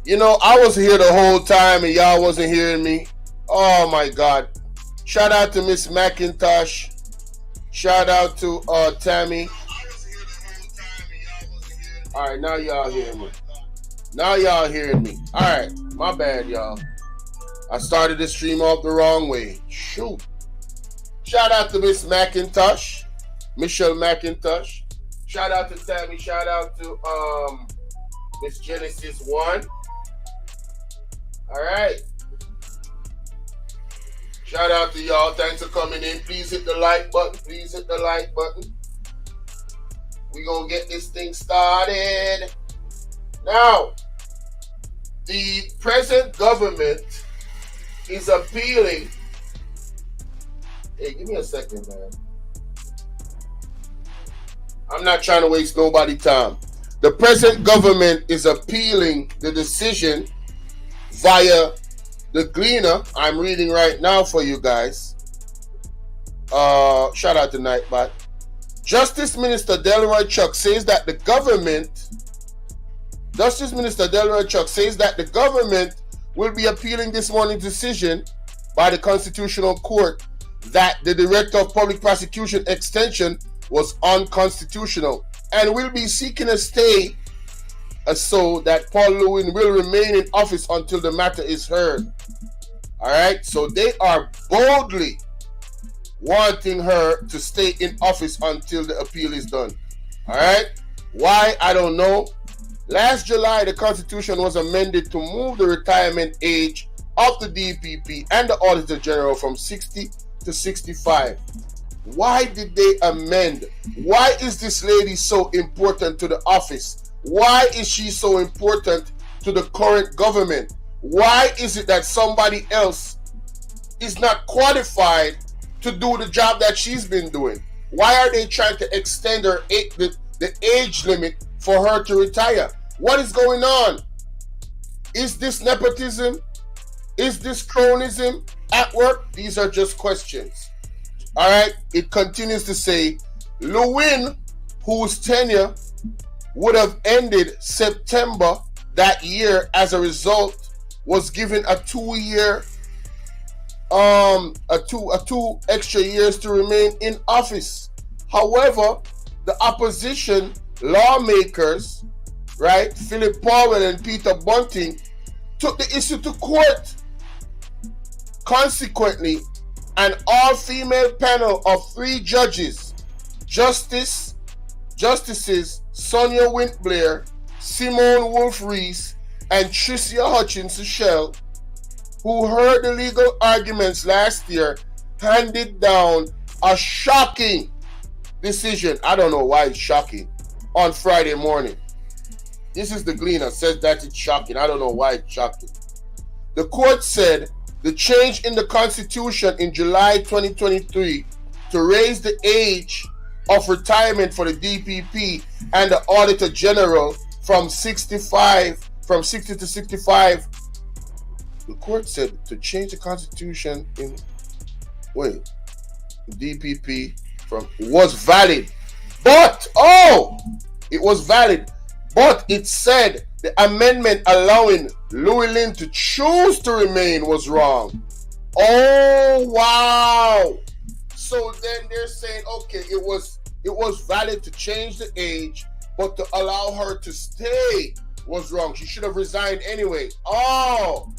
You know, I was here the whole time and y'all wasn't hearing me. Oh my God. Shout out to Miss McIntosh. Shout out to Tammy. Alright, now y'all hearing me. Now y'all hearing me. Alright, my bad, y'all. I started the stream off the wrong way. Shoot. Shout out to Miss McIntosh. Michelle McIntosh. Shout out to Tammy. Shout out to Miss Genesis 1. Alright. Shout out to y'all. Thanks for coming in. Please hit the like button. Please hit the like button. We gonna get this thing started. Now, the present government is appealing. Hey, give me a second, man. I'm not trying to waste nobody's time. The present government is appealing the decision via the Gleaner. I'm reading right now for you guys. Shout out to Nightbot. Justice Minister Delroy Chuck says that the government will be appealing this morning's decision by the Constitutional Court that the Director of Public Prosecution Extension was unconstitutional and will be seeking a stay so that Paul Llewellyn will remain in office until the matter is heard. All right, so they are boldly wanting her to stay in office until the appeal is done. All right, why? I don't know. Last July, the Constitution was amended to move the retirement age of the DPP and the Auditor General from 60 to 65. Why did they amend? Why is this lady so important to the office? Why is she so important to the current government? Why is it that somebody else is not qualified to do the job that she's been doing? Why are they trying to extend her the age limit for her to retire? What is going on? Is this nepotism? Is this cronism at work? These are just questions. All right, it continues to say, Llewellyn, whose tenure would have ended September that year as a result, was given a 2 extra years to remain in office. However, the opposition lawmakers, right, Philip Paula and Peter Bunting, took the issue to court. Consequently, an all-female panel of 3 judges, Justices Sonia Wint-Blair, Simone Wolf-Rees, and Tricia Hutchins-Shell, who heard the legal arguments last year, handed down a shocking decision. I don't know why it's shocking. On Friday morning. This is the Gleaner, says that it's shocking. I don't know why it's shocking. The court said the change in the Constitution in July 2023 to raise the age of retirement for the DPP and the Auditor General from 60 to 65. The court said to change the Constitution in DPP was valid. But it was valid. But it said the amendment allowing Llewellyn to choose to remain was wrong. Oh wow. So then they're saying, okay, it was valid to change the age, but to allow her to stay was wrong. She should have resigned anyway. Oh,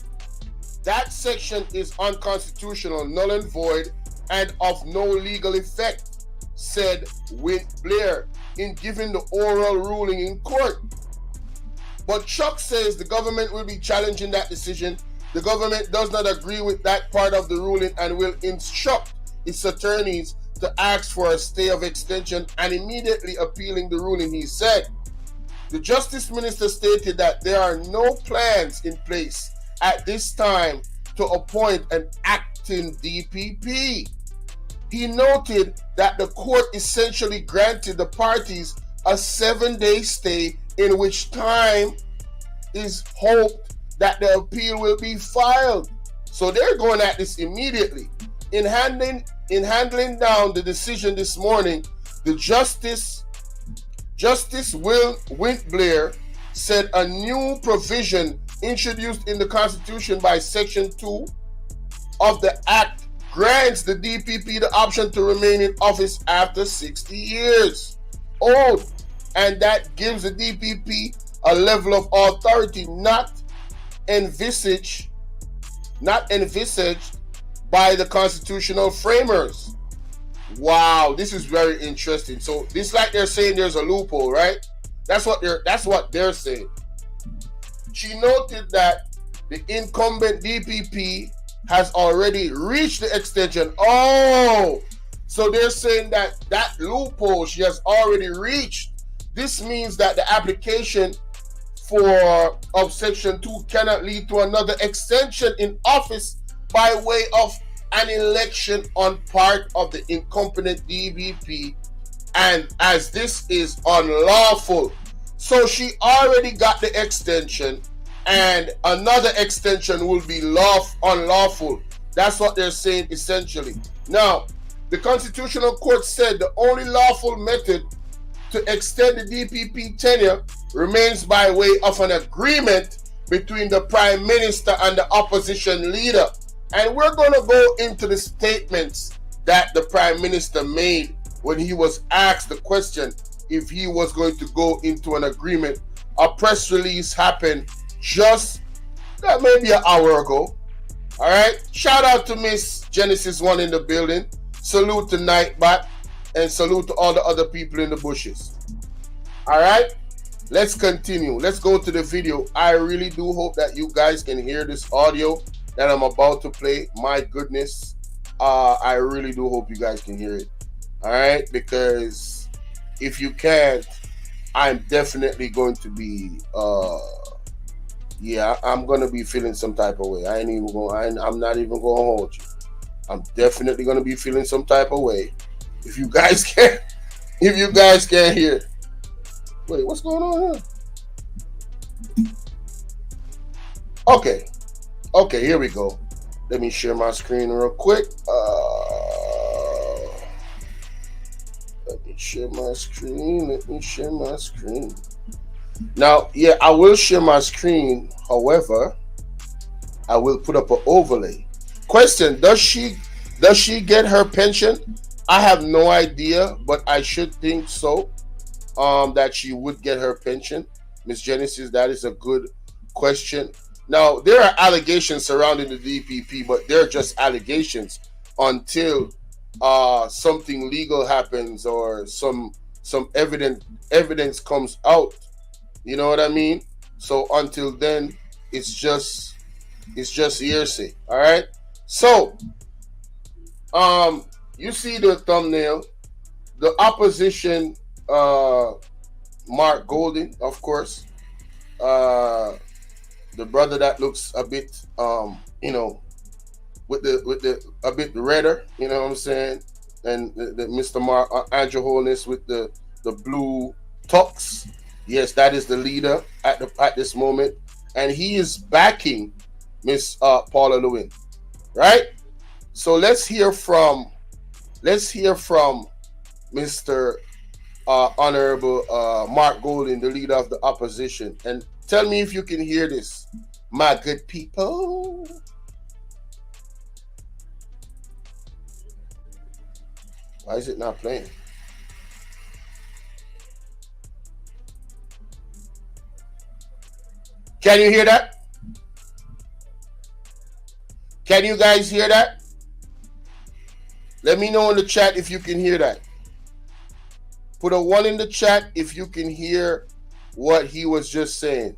that section is unconstitutional, null and void, and of no legal effect, said Wint-Blair in giving the oral ruling in court. But Chuck says the government will be challenging that decision. The government does not agree with that part of the ruling and will instruct its attorneys to ask for a stay of extension and immediately appealing the ruling, he said. The Justice Minister stated that there are no plans in place at this time to appoint an acting DPP. He noted that the court essentially granted the parties a 7-day stay, in which time is hoped that the appeal will be filed. So they're going at this immediately. In handling down the decision this morning, the Justice Wint-Blair said a new provision introduced in the Constitution by Section 2 of the Act grants the DPP the option to remain in office after 60 years old, and that gives the DPP a level of authority not envisaged by the constitutional framers. Wow, this is very interesting. So this, like they're saying, there's a loophole, right? That's what they're saying. She noted that the incumbent DPP has already reached the extension. Oh, so they're saying that loophole she has already reached. This means that the application of Section 2 cannot lead to another extension in office by way of an election on part of the incumbent DPP, and as this is unlawful. So she already got the extension, and another extension will be unlawful. That's what they're saying essentially. Now, the Constitutional Court said the only lawful method to extend the DPP tenure remains by way of an agreement between the Prime Minister and the opposition leader. And we're going to go into the statements that the Prime Minister made when he was asked the question if he was going to go into an agreement. A press release happened just maybe an hour ago. All right. Shout out to Miss Genesis 1 in the building. Salute to Nightbot, and salute to all the other people in the bushes. All right. Let's continue. Let's go to the video. I really do hope that you guys can hear this audio that I'm about to play. My goodness. I really do hope you guys can hear it. All right. Because if you can't, I'm definitely going to be I'm going to be feeling some type of way. I'm not even going to hold you. I'm definitely going to be feeling some type of way if you guys can't hear. Wait, what's going on here? Okay, here we go. Let me share my screen real quick. Let me share my screen. Now, yeah, I will share my screen. However, I will put up an overlay. Question: Does she get her pension? I have no idea, but I should think so. That she would get her pension. Miss Genesis, that is a good question. Now, there are allegations surrounding the DPP, but they're just allegations until something legal happens or some evidence comes out. You know what I mean? So until then, it's just hearsay. All right. So, you see the thumbnail, the opposition. Mark Golding, of course, the brother that looks a bit, with the a bit redder, you know what I'm saying, and the Mr. Mark Andrew Holness with the blue tux. Yes, that is the leader at this moment, and he is backing Miss Paula Llewellyn, right? So let's hear from Mr. Honorable Mark Golding, the leader of the opposition, and tell me if you can hear this, my good people. Why is it not playing? Can you hear that? Can you guys hear that? Let me know in the chat if you can hear that. Put a 1 in the chat if you can hear what he was just saying.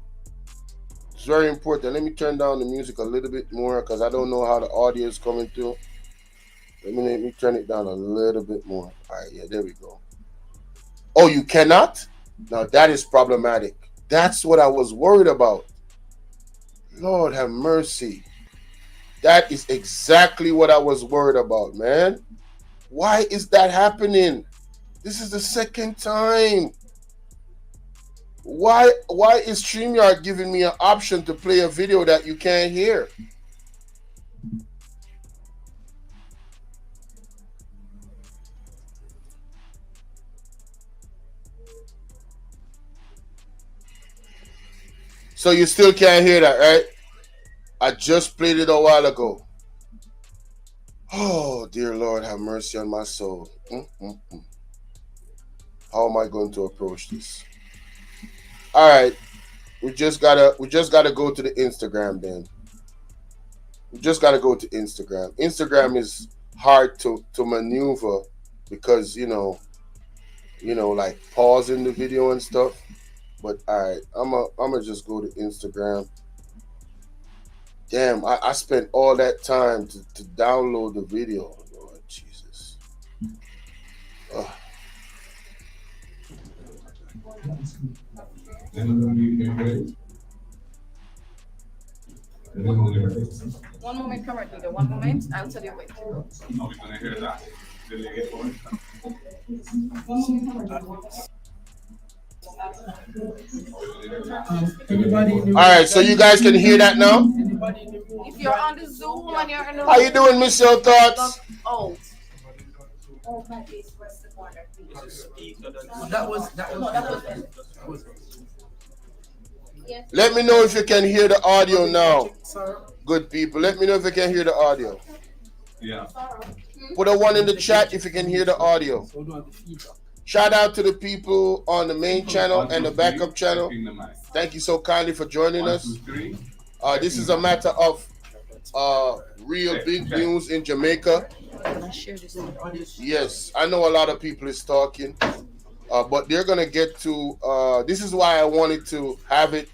It's very important. Let me turn down the music a little bit more because I don't know how the audio is coming through. Let me turn it down a little bit more. All right, yeah, there we go. Oh, you cannot? Now that is problematic. That's what I was worried about. Lord have mercy. That is exactly what I was worried about, man. Why is that happening? This is the second time. Why is StreamYard giving me an option to play a video that you can't hear? So you still can't hear that, right? I just played it a while ago. Oh, dear Lord, have mercy on my soul. How am I going to approach this? All right, we just gotta go to the Instagram then. We just gotta go to Instagram. Instagram is hard to maneuver because you know like pausing the video and stuff. But all right, I'm gonna just go to Instagram. Damn, I spent all that time to download the video. Lord Jesus. Ugh. One moment, correct leader. One moment. I'll tell you wait. Are we going to hear that? All right, so you guys can hear that now? If you're on the Zoom and you're in the How you doing, Miss Your Thoughts? Oh. That was. Let me know if you can hear the audio now. Good people, let me know if you can hear the audio. Yeah. Put a 1 in the chat if you can hear the audio. Shout out to the people on the main channel and the backup channel. Thank you so kindly for joining us. This is a matter of real big news in Jamaica. Yes, I know a lot of people is talking, but they're gonna get to. This is why I wanted to have it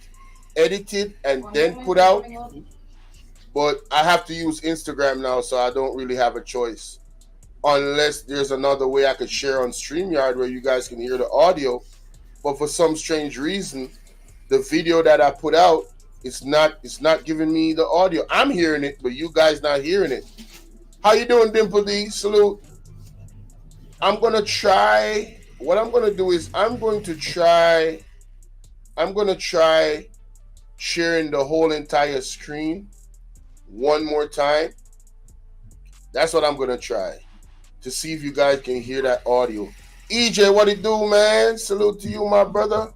edited and then put out. But I have to use Instagram now, so I don't really have a choice. Unless there's another way I could share on StreamYard where you guys can hear the audio. But for some strange reason, the video that I put out, it's not giving me the audio. I'm hearing it, but you guys not hearing it. How you doing, Dimple D? Salute. I'm gonna try. What I'm gonna do is I'm gonna try sharing the whole entire screen one more time. That's what I'm gonna try to see if you guys can hear that audio. EJ, what it do, man? Salute to you, my brother.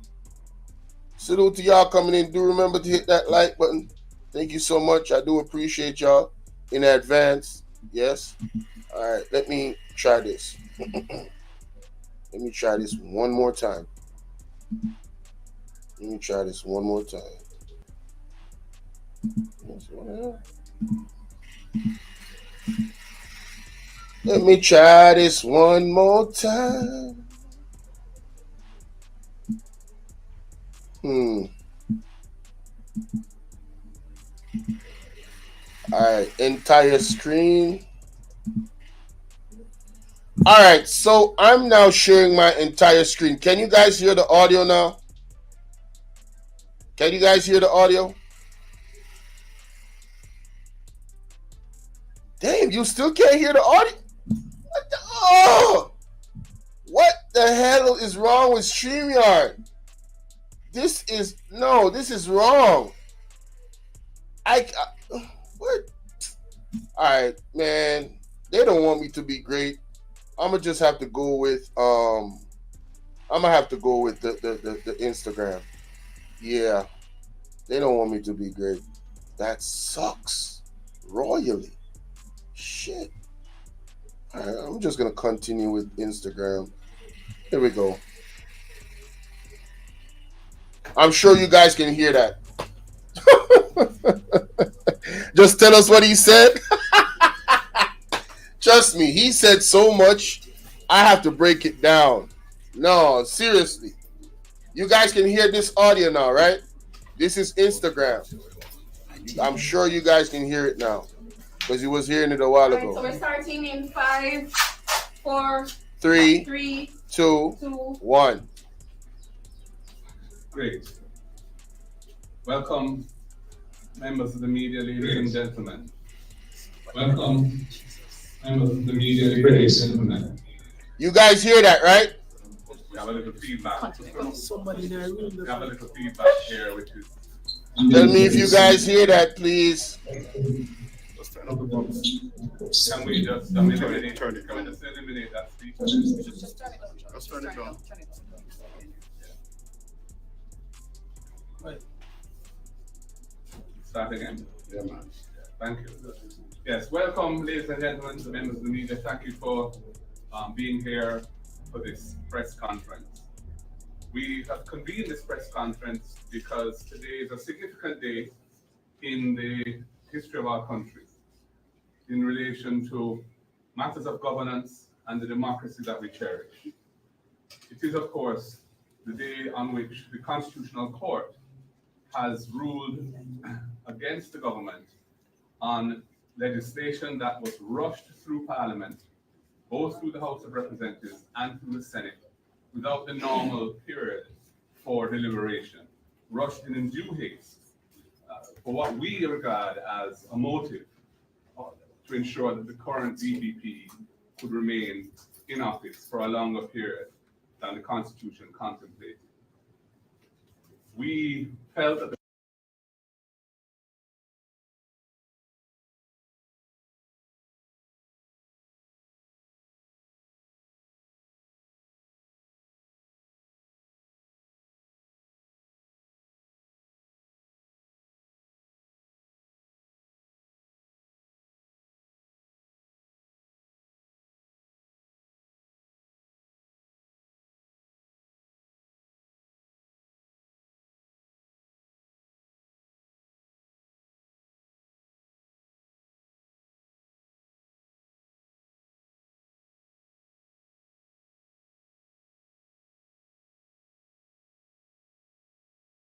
Salute to y'all coming in. Do remember to hit that like button. Thank you so much. I do appreciate y'all in advance. Yes. All right. Let me try this. Let me try this one more time. Let me try this one more time. Let me try this one more time. All right, entire screen. All right, so I'm now sharing my entire screen. Can you guys hear the audio now? Can you guys hear the audio? Damn, you still can't hear the audio? What the hell is wrong with StreamYard? This is wrong. What? All right, man. They don't want me to be great. I'm gonna just have to go with the Instagram. Yeah, they don't want me to be great. That sucks royally. Shit. All right, I'm just gonna continue with Instagram. Here we go. I'm sure you guys can hear that. Just tell us what he said. Trust me, he said so much, I have to break it down. No, seriously. You guys can hear this audio now, right? This is Instagram. I'm sure you guys can hear it now because he was hearing it a while ago. So we're starting in 5, 4, 3, 2, 1. Great. Welcome, members of the media, ladies and gentlemen. Welcome, members of the media, ladies and gentlemen. You guys hear that, right? We have a little feedback. Somebody in the room. We have a little feedback here, which is. Tell me if you guys hear that, please. Just turn up the box. Can we just eliminate that speech? Just turn it on. Just turn it on. Right. start again? Yeah, man. Thank you. Yes, welcome, ladies and gentlemen, to members of the media. Thank you for being here for this press conference. We have convened this press conference because today is a significant day in the history of our country in relation to matters of governance and the democracy that we cherish. It is, of course, the day on which the Constitutional Court has ruled against the government on legislation that was rushed through Parliament, both through the House of Representatives and through the Senate, without the normal period for deliberation, rushed in undue haste, for what we regard as a motive to ensure that the current DPP could remain in office for a longer period than the Constitution contemplated. We felt that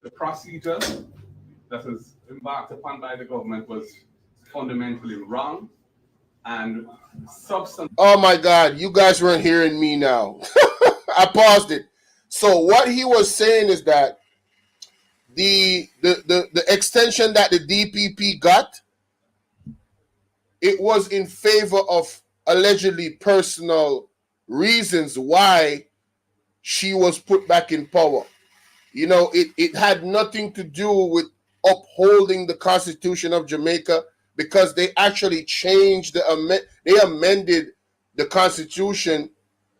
the procedure that was embarked upon by the government was fundamentally wrong and substantive. Oh my God, you guys weren't hearing me now. I paused it. So what he was saying is that the extension that the DPP got, it was in favor of allegedly personal reasons why she was put back in power. You know, it had nothing to do with upholding the Constitution of Jamaica, because they actually changed they amended the Constitution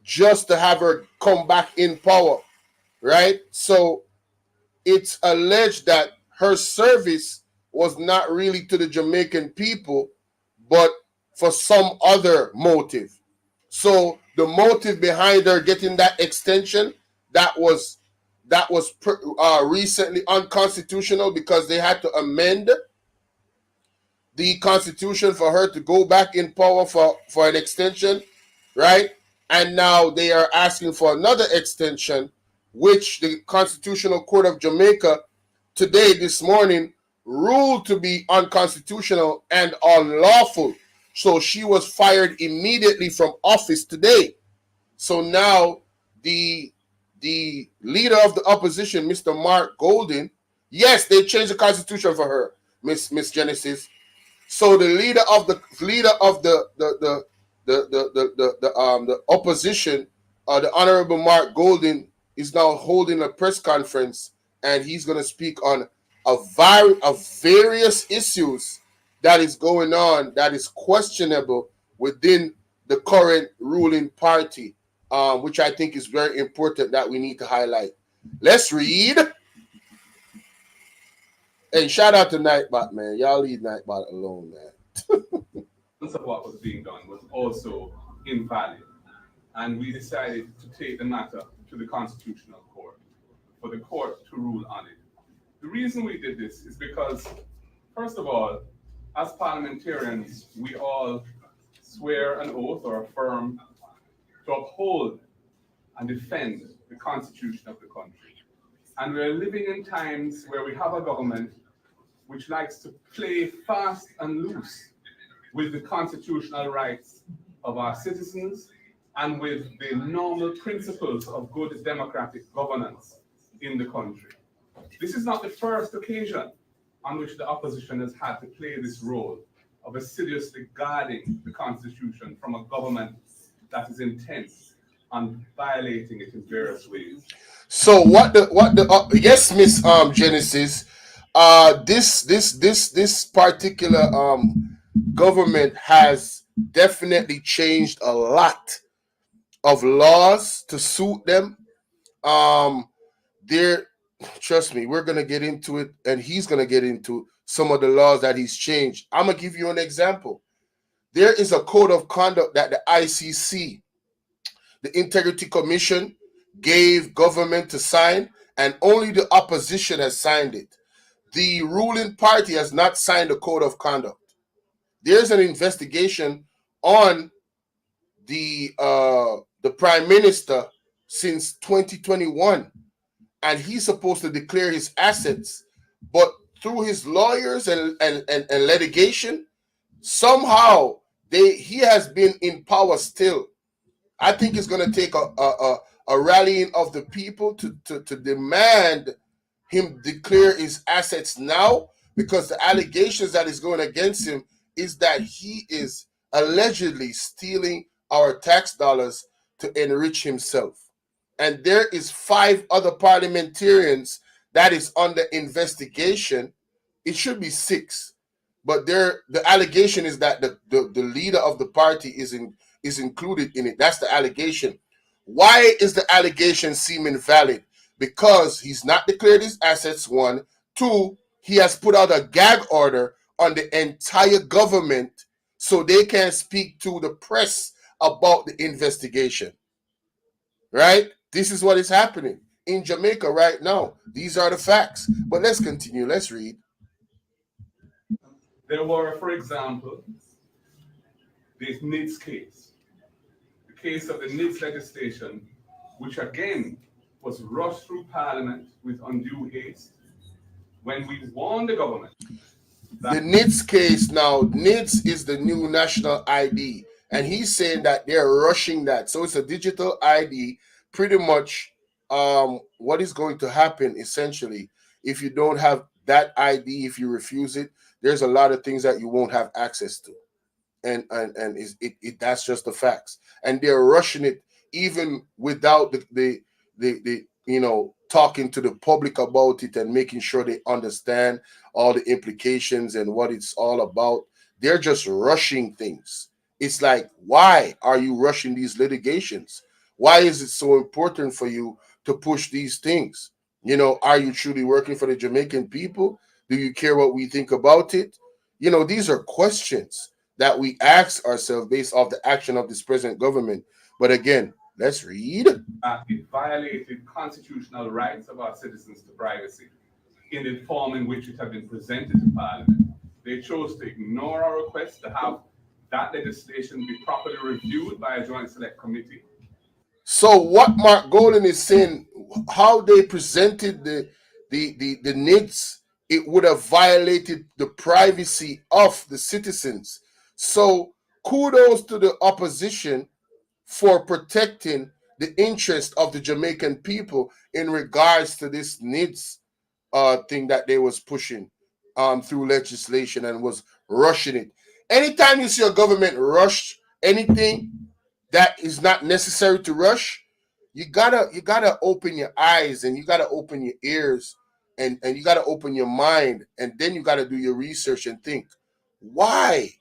just to have her come back in power, right? So it's alleged that her service was not really to the Jamaican people, but for some other motive. So the motive behind her getting that extension, that was recently unconstitutional, because they had to amend the Constitution for her to go back in power for an extension, right? And now they are asking for another extension, which the Constitutional Court of Jamaica today, this morning, ruled to be unconstitutional and unlawful. So she was fired immediately from office today. So now the leader of the opposition, Mr. Mark Golden, yes, they changed the Constitution for her, Miss Genesis. So the leader of the opposition, the Honorable Mark Golden, is now holding a press conference, and he's going to speak on various issues that is going on that is questionable within the current ruling party, which I think is very important that we need to highlight. Let's read. And shout out to Nightbot, man. Y'all leave Nightbot alone, man. Of what was being done was also invalid. And we decided to take the matter to the Constitutional Court for the court to rule on it. The reason we did this is because, first of all, as parliamentarians, we all swear an oath or affirm to uphold and defend the Constitution of the country. And we're living in times where we have a government which likes to play fast and loose with the constitutional rights of our citizens and with the normal principles of good democratic governance in the country. This is not the first occasion on which the opposition has had to play this role of assiduously guarding the Constitution from a government that is intent on violating it in various ways. So yes, Miss Genesis, this particular government has definitely changed a lot of laws to suit them. They're Trust me, we're gonna get into it, and he's gonna get into some of the laws that he's changed. I'm going to give you an example. There is a code of conduct that the ICC, the Integrity Commission, gave government to sign, and only the opposition has signed it. The ruling party has not signed the code of conduct. There's an investigation on the prime minister since 2021, and he's supposed to declare his assets, but through his lawyers and litigation, somehow he has been in power still. I think it's going to take a rallying of the people to demand him declare his assets now, because the allegations that is going against him is that he is allegedly stealing our tax dollars to enrich himself. And there is 5 other parliamentarians that is under investigation. It should be 6, but the allegation is that the leader of the party is included in it. That's the allegation. Why is the allegation seeming valid? Because he's not declared his assets, 1. 2, he has put out a gag order on the entire government so they can't speak to the press about the investigation. Right? This is what is happening in Jamaica right now. These are the facts. But let's continue. Let's read. There were, for example, this NIDS case, the case of the NIDS legislation, which again was rushed through Parliament with undue haste when we warned the government. The NIDS case now, NIDS is the new national ID, and he's saying that they're rushing that. So it's a digital ID. Pretty much what is going to happen essentially, if you don't have that ID, if you refuse it, there's a lot of things that you won't have access to. And that's just the facts. And they're rushing it even without the talking to the public about it and making sure they understand all the implications and what it's all about. They're just rushing things. It's like, why are you rushing these litigations? Why is it so important for you to push these things? Are you truly working for the Jamaican people? Do you care what we think about it? These are questions that we ask ourselves based off the action of this present government. But again, let's read. It violated constitutional rights of our citizens to privacy in the form in which it had been presented to Parliament. They chose to ignore our request to have that legislation be properly reviewed by a joint select committee. So what Mark Golden is saying, how they presented the NIDS, it would have violated the privacy of the citizens. So kudos to the opposition for protecting the interest of the Jamaican people in regards to this NIDS thing that they was pushing through legislation and was rushing it. Anytime you see a government rush anything that is not necessary to rush, you gotta open your eyes and you gotta open your ears and you gotta open your mind, and then you gotta do your research and think, why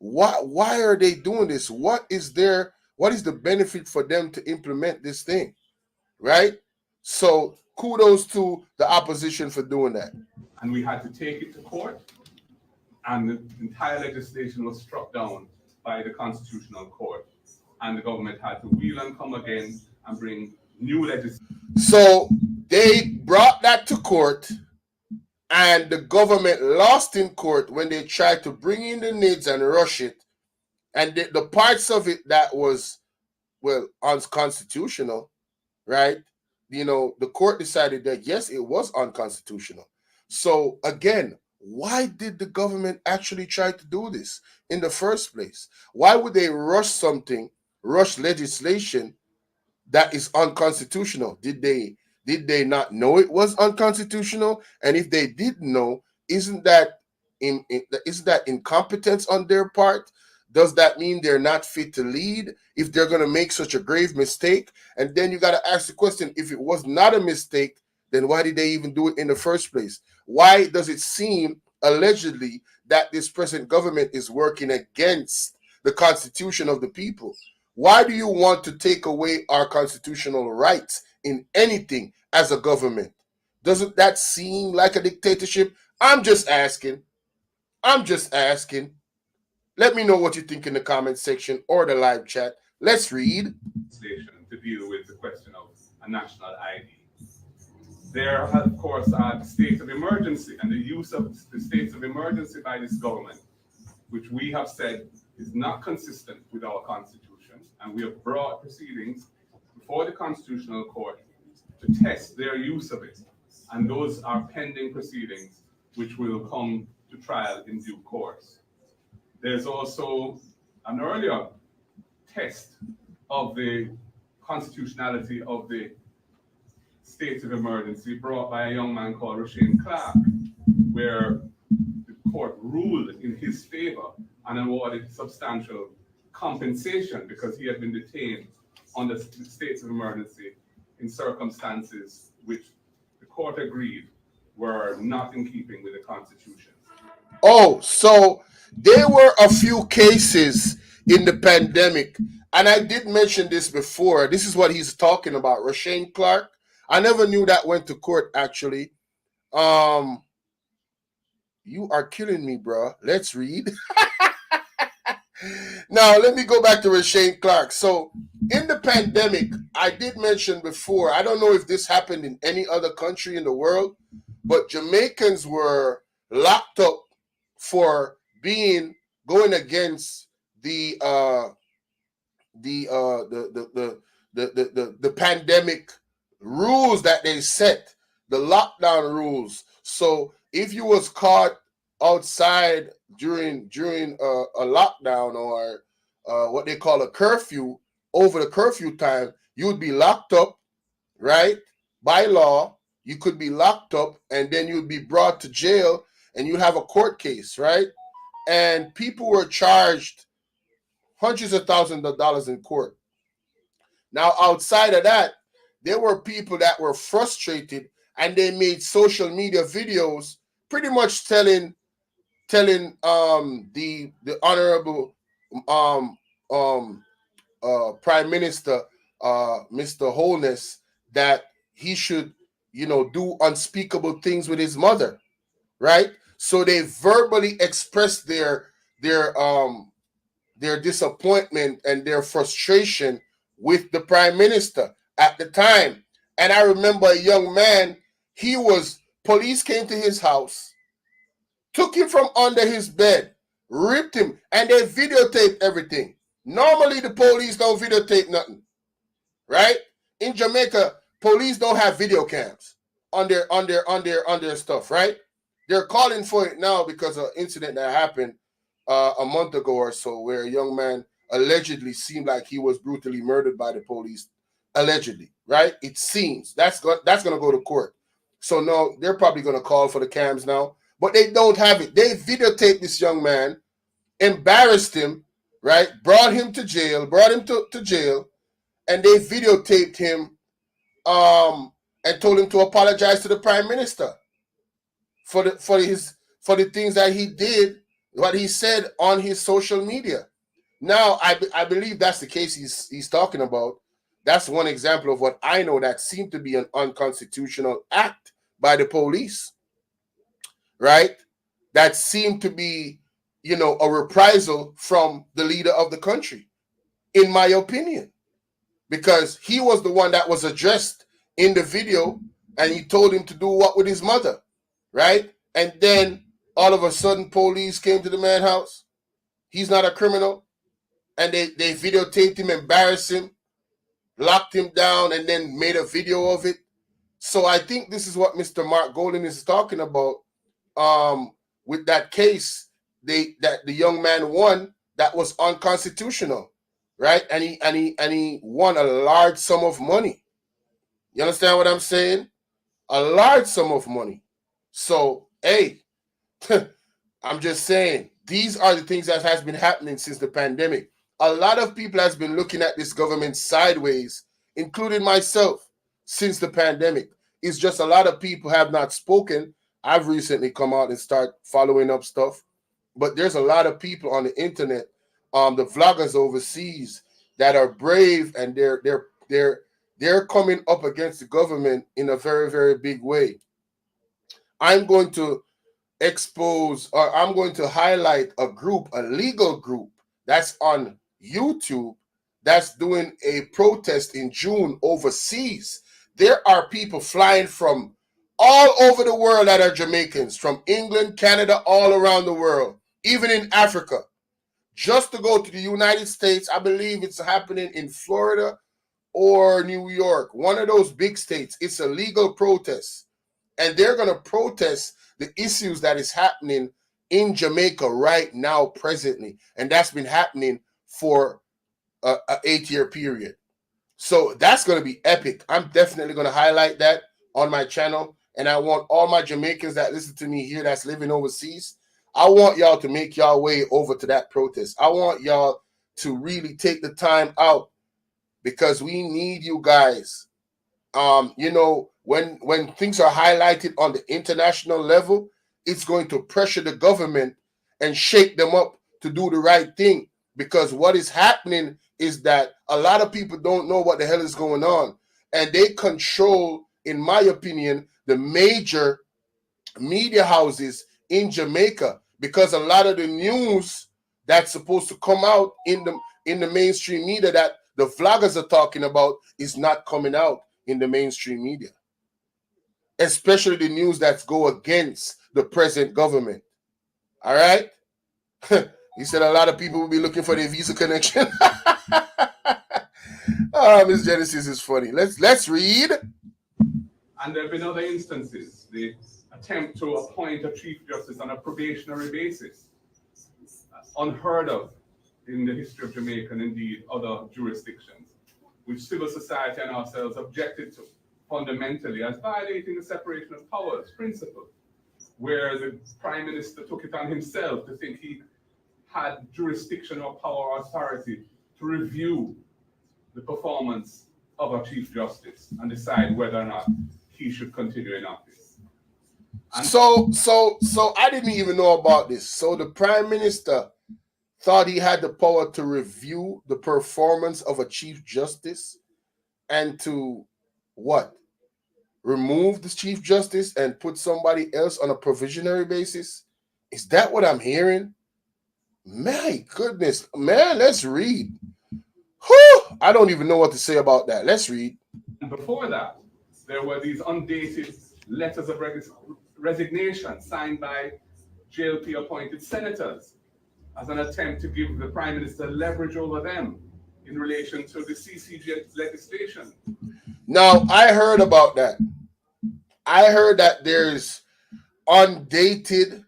are they doing this? What is the benefit for them to implement this thing, right? So kudos to the opposition for doing that. And we had to take it to court, and the entire legislation was struck down by the Constitutional Court, and the government had to wheel and come again and bring new legislation. So they brought that to court, and the government lost in court when they tried to bring in the NIDS and rush it. And the parts of it that was, unconstitutional, right? The court decided that, yes, it was unconstitutional. So again, why did the government actually try to do this in the first place? Why would they rush legislation that is unconstitutional? Did they not know it was unconstitutional? And if they did know, isn't that incompetence on their part? Does that mean they're not fit to lead if they're going to make such a grave mistake? And then you got to ask the question, if it was not a mistake, then why did they even do it in the first place? Why does it seem allegedly that this present government is working against the constitution of the people? Why do you want to take away our constitutional rights in anything as a government? Doesn't that seem like a dictatorship? I'm just asking. I'm just asking. Let me know what you think in the comment section or the live chat. Let's read. To deal with the question of a national ID. There, of course, are the states of emergency and the use of the states of emergency by this government, which we have said is not consistent with our constitution, and we have brought proceedings before the Constitutional Court to test their use of it. And those are pending proceedings which will come to trial in due course. There's also an earlier test of the constitutionality of the state of emergency brought by a young man called Llewellyn, where the court ruled in his favor and awarded substantial compensation because he had been detained under the states of emergency in circumstances which the court agreed were not in keeping with the Constitution. Oh, so there were a few cases in the pandemic, and I did mention this before. This is what he's talking about, Llewellyn Clark. I never knew that went to court, actually. You are killing me, bro. Let's read. Now, let me go back to Llewellyn Clark. So, in the pandemic, I did mention before, I don't know if this happened in any other country in the world, but Jamaicans were locked up for going against the pandemic rules that they set, the lockdown rules. So if you was caught outside during a lockdown or what they call a curfew, over the curfew time, you would be locked up, right? By law, you could be locked up, and then you'd be brought to jail, and you'd have a court case, right? And people were charged hundreds of thousands of dollars in court. Now, outside of that, there were people that were frustrated, and they made social media videos pretty much telling the honorable Prime Minister Mr. Holness that he should, do unspeakable things with his mother, right? So they verbally expressed their disappointment and their frustration with the Prime Minister at the time. And I remember a young man, police came to his house, took him from under his bed, ripped him, and they videotaped everything. Normally the police don't videotape nothing, right? In Jamaica, police don't have video cams on their stuff, right? They're calling for it now because of an incident that happened a month ago or so, where a young man allegedly seemed like he was brutally murdered by the police. Allegedly, right? It seems that's going to go to court. So no, they're probably going to call for the cams now, but they don't have it. They videotaped this young man, embarrassed him, right? Brought him to jail, and they videotaped him and told him to apologize to the Prime Minister for the things that he did, what he said on his social media. Now, I believe that's the case he's talking about. That's one example of what I know that seemed to be an unconstitutional act by the police, right? That seemed to be, a reprisal from the leader of the country, in my opinion, because he was the one that was addressed in the video, and he told him to do what with his mother, right? And then all of a sudden, police came to the man's house. He's not a criminal. And they videotaped him, embarrassed him, locked him down, and then made a video of it. So I think this is what Mr. Mark Golden is talking about with that case that the young man won that was unconstitutional, right? And he won a large sum of money. You understand what I'm saying? A large sum of money. So, hey, I'm just saying, these are the things that has been happening since the pandemic. A lot of people has been looking at this government sideways, including myself, since the pandemic. It's just a lot of people have not spoken. I've recently come out and start following up stuff, but there's a lot of people on the internet, the vloggers overseas, that are brave, and they're coming up against the government in a very, very big way. I'm going to expose, or I'm going to highlight a group, a legal group that's on YouTube that's doing a protest in June overseas. There are people flying from all over the world that are Jamaicans, from England, Canada, all around the world, even in Africa, just to go to the United States. I believe it's happening in Florida or New York, one of those big states. It's a legal protest. And they're going to protest the issues that is happening in Jamaica right now, presently. And that's been happening for an 8-year period. So that's going to be epic. I'm definitely going to highlight that on my channel. And I want all my Jamaicans that listen to me here that's living overseas, I want y'all to make y'all way over to that protest. I want y'all to really take the time out because we need you guys. You know, when things are highlighted on the international level, it's going to pressure the government and shake them up to do the right thing. Because what is happening is that a lot of people don't know what the hell is going on. And they control, in my opinion, the major media houses in Jamaica, because a lot of the news that's supposed to come out in the mainstream media that the vloggers are talking about is not coming out in the mainstream media, especially the news that go against the present government. All right. He said a lot of people will be looking for their visa connection. Oh, Miss Genesis is funny. Let's read. And there have been other instances. The attempt to appoint a Chief Justice on a probationary basis, unheard of in the history of Jamaica and indeed other jurisdictions, which civil society and ourselves objected to fundamentally as violating the separation of powers principle, where the Prime Minister took it on himself to think he had jurisdiction or power or authority to review the performance of a Chief Justice and decide whether or not he should continue in office. And so I didn't even know about this. So the Prime Minister thought he had the power to review the performance of a Chief Justice and to what? Remove the Chief Justice and put somebody else on a provisionary basis? Is that what I'm hearing? My goodness, man, let's read. Whew, I don't even know what to say about that. Let's read. before that, there were these undated letters of resignation signed by JLP appointed senators as an attempt to give the Prime Minister leverage over them in relation to the CCJ legislation. Now, I heard about that. I heard that there's undated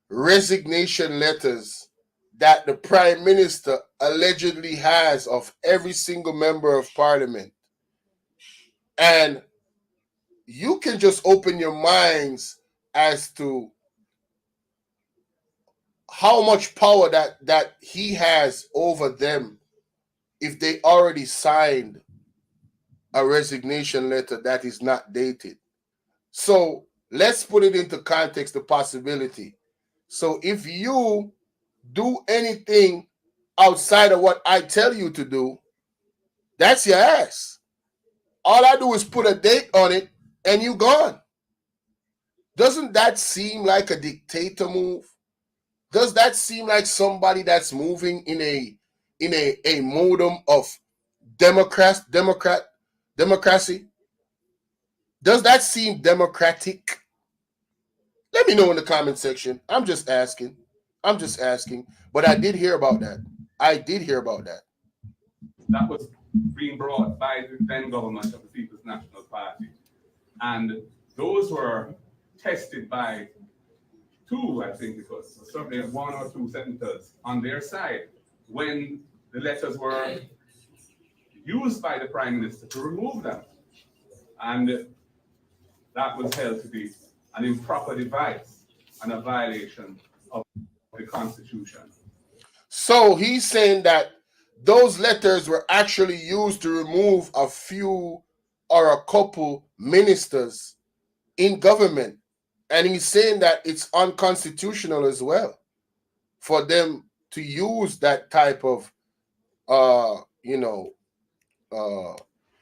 resignation letters that the Prime Minister allegedly has of every single member of Parliament. And you can just open your minds as to how much power that he has over them if they already signed a resignation letter that is not dated. So let's put it into context, the possibility. So if you do anything outside of what I tell you to do, that's your ass. All I do is put a date on it and you gone. Doesn't that seem like a dictator move? Does that seem like somebody that's moving in a modem of democracy? Does that seem democratic? Let me know in the comment section. I'm just asking. But I did hear about that. That was being brought by the then government of the People's National Party. And those were tested by two, I think it was, certainly one or two senators on their side when the letters were used by the Prime Minister to remove them. And that was held to be an improper device and a violation of the Constitution. So he's saying that those letters were actually used to remove a few or a couple ministers in government. And he's saying that it's unconstitutional as well for them to use that type of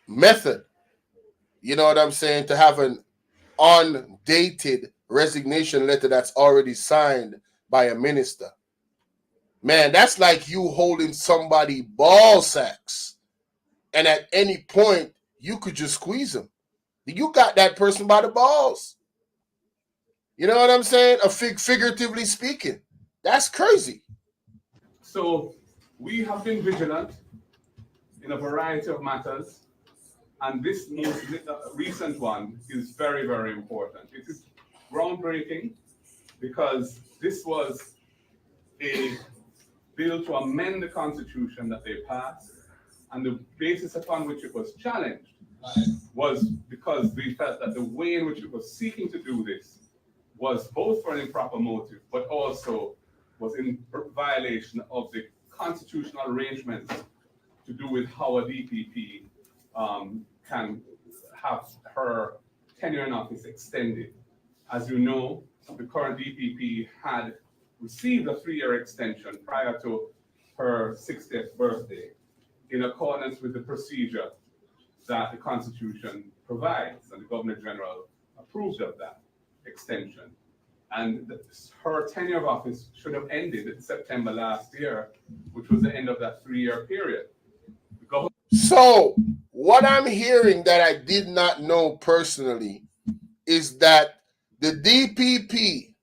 method. You know what I'm saying? To have an undated resignation letter that's already signed by a minister. Man, that's like you holding somebody ball sacks, and at any point you could just squeeze them. You got that person by the balls. You know what I'm saying? Figuratively speaking, that's crazy. So we have been vigilant in a variety of matters, and this most recent one is very, very important. It is groundbreaking because this was a bill to amend the Constitution that they passed, and the basis upon which it was challenged was because we felt that the way in which it was seeking to do this was both for an improper motive, but also was in violation of the constitutional arrangements to do with how a DPP can have her tenure in office extended. As you know, the current DPP had received a 3-year extension prior to her 60th birthday in accordance with the procedure that the Constitution provides, and the Governor General approved of that extension. And her tenure of office should have ended in September last year, which was the end of that 3-year period. So what I'm hearing that I did not know personally is that the DPP,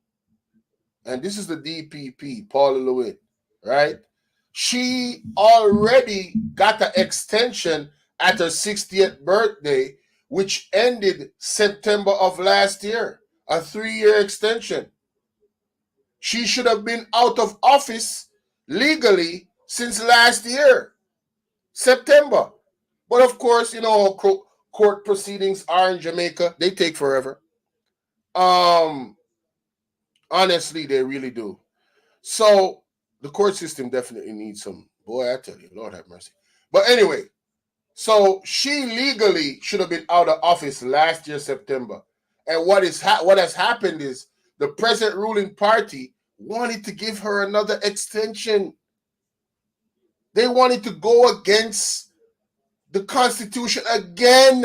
and this is the DPP, Paula Llewellyn, right? She already got the extension at her 60th birthday, which ended September of last year, a 3-year extension. She should have been out of office legally since last year, September. But of course, you know, court proceedings are in Jamaica. They take forever. Honestly, they really do. So the court system definitely needs some, boy, I tell you, Lord have mercy. But anyway, so she legally should have been out of office last year, September. And what has happened is the present ruling party wanted to give her another extension. They wanted to go against the Constitution again.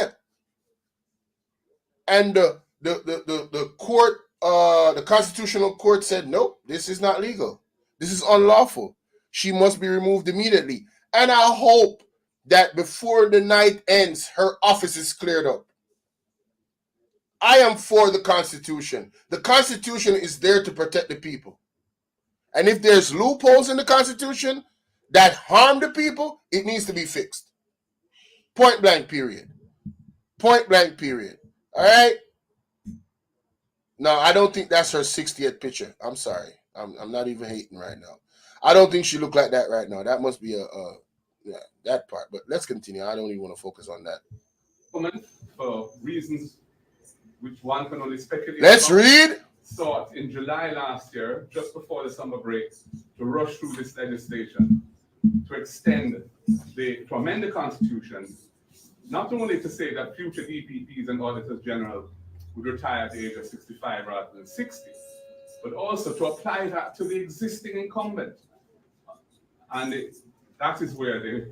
And the court, the Constitutional Court said, nope, this is not legal. This is unlawful. She must be removed immediately. And I hope that before the night ends, her office is cleared up. I am for the Constitution. The Constitution is there to protect the people. And if there's loopholes in the Constitution that harm the people, it needs to be fixed. Point blank, period. Point blank, period. All right? No, I don't think that's her 60th picture. I'm sorry. I'm not even hating right now. I don't think she looked like that right now. That must be that part. But let's continue. I don't even want to focus on that. For reasons which one can only speculate. Let's read. Sought in July last year, just before the summer break, to rush through this legislation to amend the Constitution, not only to say that future DPPs and auditors general would retire at the age of 65 rather than 60, but also to apply that to the existing incumbent. And that is where they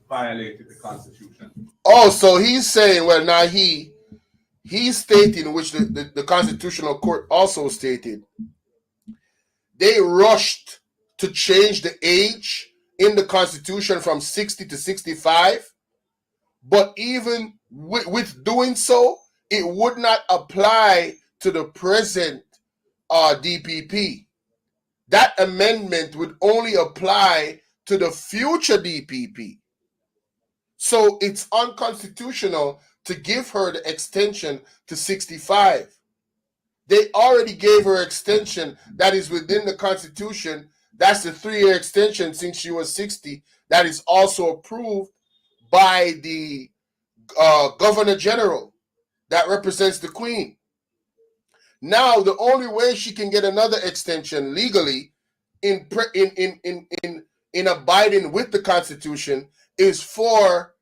violated the Constitution. Oh, so he's saying, well, now he's stating, which the Constitutional Court also stated, they rushed to change the age in the Constitution from 60 to 65, but even with doing so, it would not apply to the present DPP. That amendment would only apply to the future DPP. So it's unconstitutional to give her the extension to 65. They already gave her extension that is within the Constitution. That's the 3-year extension since she was 60. That is also approved by the Governor General that represents the Queen. Now, the only way she can get another extension legally in abiding with the Constitution is for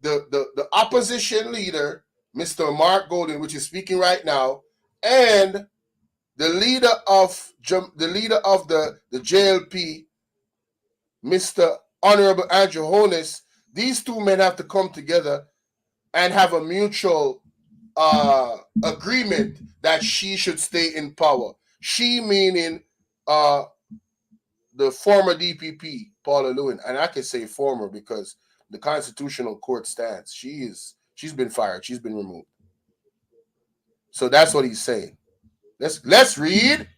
the opposition leader, Mr. Mark Golden, which is speaking right now, and the leader of the JLP, Mr. Honorable Andrew Holness. These two men have to come together and have a mutual agreement that she should stay in power. She meaning the former DPP, Paula Llewellyn, and I can say former because the Constitutional Court stands. She's been fired. She's been removed. So that's what he's saying. Let's read.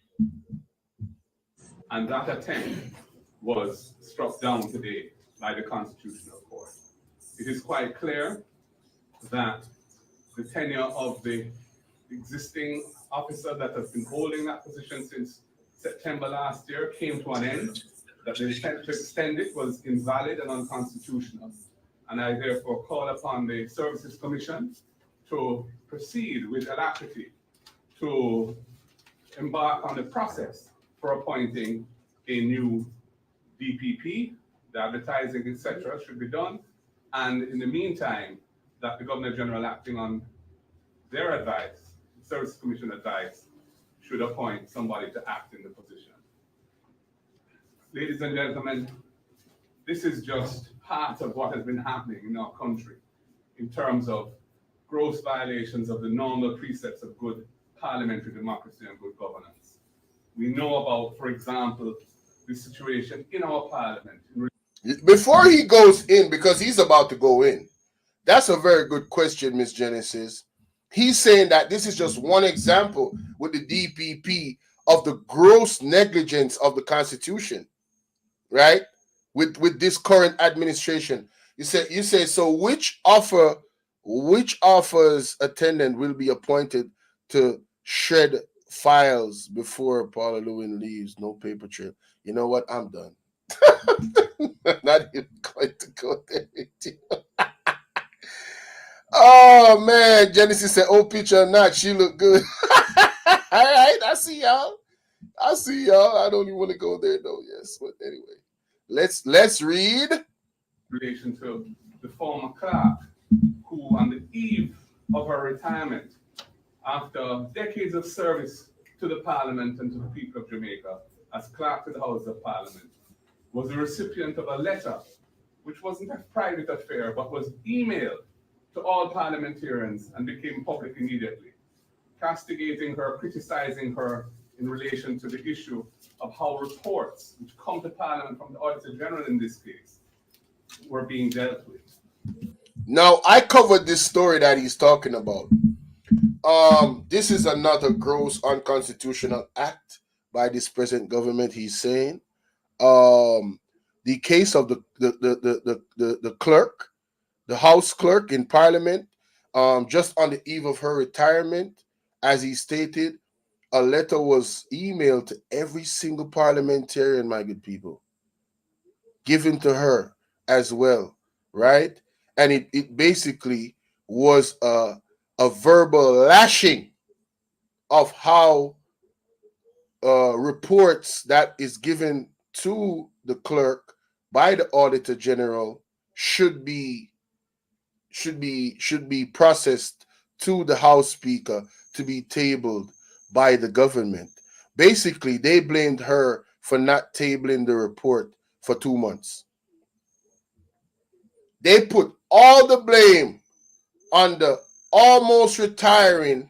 And that attempt was struck down today by the Constitutional Court. It is quite clear that the tenure of the existing officer that has been holding that position since September last year came to an end, that the attempt to extend it was invalid and unconstitutional. And I therefore call upon the Services Commission to proceed with alacrity to embark on the process for appointing a new DPP. The advertising, etc., should be done. And in the meantime, that the Governor General, acting on their advice, Service Commission advice, should appoint somebody to act in the position. Ladies and gentlemen, this is just part of what has been happening in our country in terms of gross violations of the normal precepts of good parliamentary democracy and good governance. We know about, for example, the situation in our parliament. Before he goes in, because he's about to go in, that's a very good question, Miss Genesis. He's saying that this is just one example with the DPP of the gross negligence of the Constitution, right? With this current administration. You say so which offer's attendant will be appointed to shred files before Paula Llewellyn leaves? No paper trail. You know what? I'm done. I'm not even going to go there with you. Oh man, Genesis said, "Oh, picture or not, she look good." All right, I see y'all. I don't even want to go there though. Yes, but anyway, let's read. Relation to the former clerk, who on the eve of her retirement, after decades of service to the Parliament and to the people of Jamaica as clerk to the House of Parliament, was the recipient of a letter, which wasn't a private affair, but was emailed to all parliamentarians and became public immediately, castigating her, criticizing her in relation to the issue of how reports which come to Parliament from the Auditor General in this case were being dealt with. Now, I covered this story that he's talking about. This is another gross unconstitutional act by this present government, he's saying. The case of the clerk, the House clerk in Parliament, just on the eve of her retirement, as he stated, a letter was emailed to every single parliamentarian, my good people, given to her as well, right? And it basically was a verbal lashing of how reports that is given to the clerk by the Auditor General should be processed to the House Speaker to be tabled by the government. Basically, they blamed her for not tabling the report for 2 months. They put all the blame on the almost retiring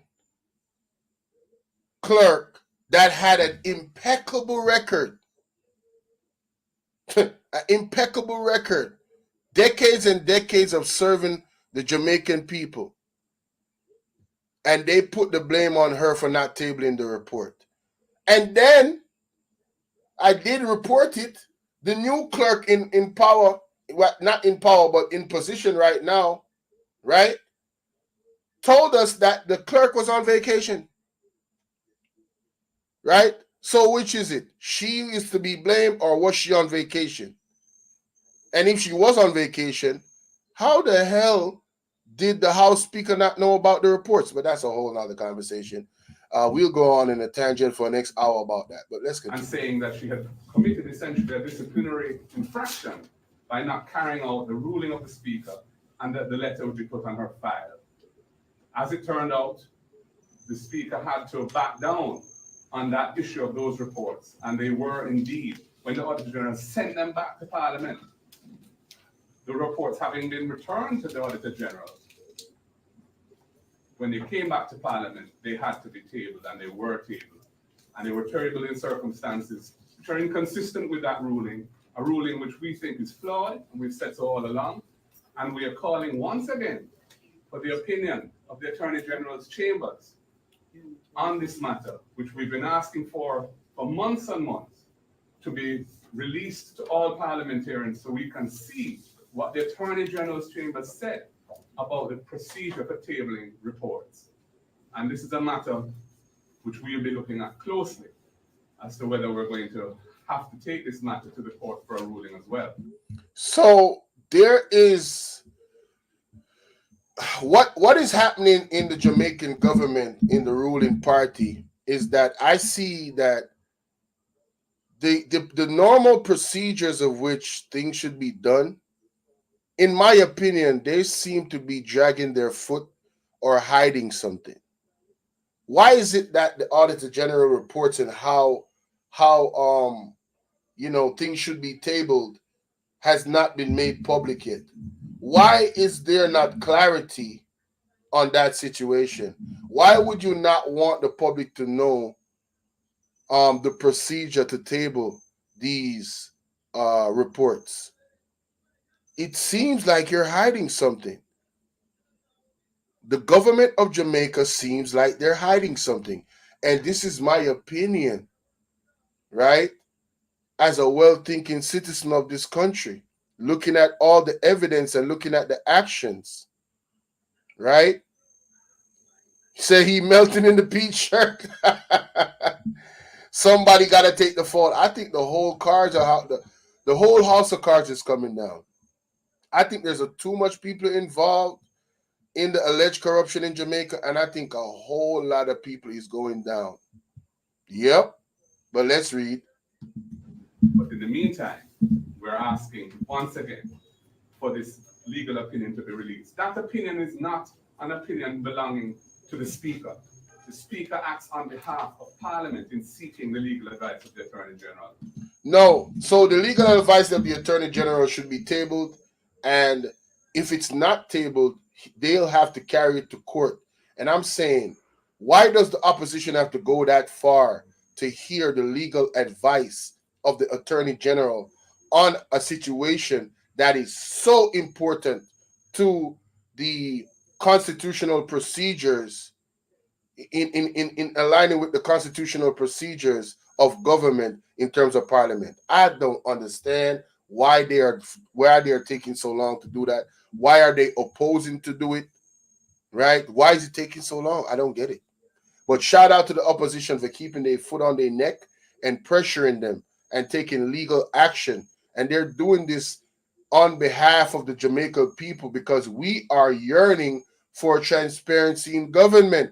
clerk that had an impeccable record. An impeccable record. Decades and decades of serving the Jamaican people. And they put the blame on her for not tabling the report. And then, I did report it, the new clerk in power, well, not in power, but in position right now, right, told us that the clerk was on vacation. Right? So which is it? She is to be blamed, or was she on vacation? And if she was on vacation, how the hell did the House Speaker not know about the reports? But that's a whole nother conversation. We'll go on in a tangent for the next hour about that. But let's continue. And saying that she had committed essentially a disciplinary infraction by not carrying out the ruling of the Speaker, and that the letter would be put on her file. As it turned out, the Speaker had to back down on that issue of those reports, and they were indeed, when the Auditor General sent them back to Parliament, the reports having been returned to the Auditor General, when they came back to Parliament, they had to be tabled, and they were tabled. And they were tabled in circumstances which are inconsistent with that ruling, a ruling which we think is flawed, and we've said so all along. And we are calling once again for the opinion of the Attorney General's chambers on this matter, which we've been asking for months and months, to be released to all parliamentarians so we can see what the Attorney General's chambers said about the procedure for tabling reports. And this is a matter which we'll be looking at closely as to whether we're going to have to take this matter to the court for a ruling as well. So there is what is happening in the Jamaican government, in the ruling party, is that I see that the normal procedures of which things should be done, in my opinion, they seem to be dragging their foot or hiding something. Why is it that the Auditor General reports and how things should be tabled has not been made public yet? Why is there not clarity on that situation? Why would you not want the public to know the procedure to table these reports? It seems like you're hiding something. The government of Jamaica seems like they're hiding something. And this is my opinion, right? As a well-thinking citizen of this country, looking at all the evidence and looking at the actions, right? Say he melting in the peach shirt. Somebody got to take the fault. I think the whole cards are out. The whole house of cards is coming down. I think there's too much people involved in the alleged corruption in Jamaica, and I think a whole lot of people is going down. Yep. But let's read. But in the meantime, we're asking once again for this legal opinion to be released. That opinion is not an opinion belonging to the Speaker. The Speaker acts on behalf of Parliament in seeking the legal advice of the Attorney General. No. So the legal advice of the Attorney General should be tabled, and if it's not tabled, they'll have to carry it to court. And I'm saying, why does the opposition have to go that far to hear the legal advice of the Attorney General on a situation that is so important to the constitutional procedures, in aligning with the constitutional procedures of government in terms of Parliament? I don't understand why they are taking so long to do that. Why are they opposing to do it? Right? Why is it taking so long? I don't get it. But shout out to the opposition for keeping their foot on their neck and pressuring them and taking legal action. And they're doing this on behalf of the Jamaican people because we are yearning for transparency in government.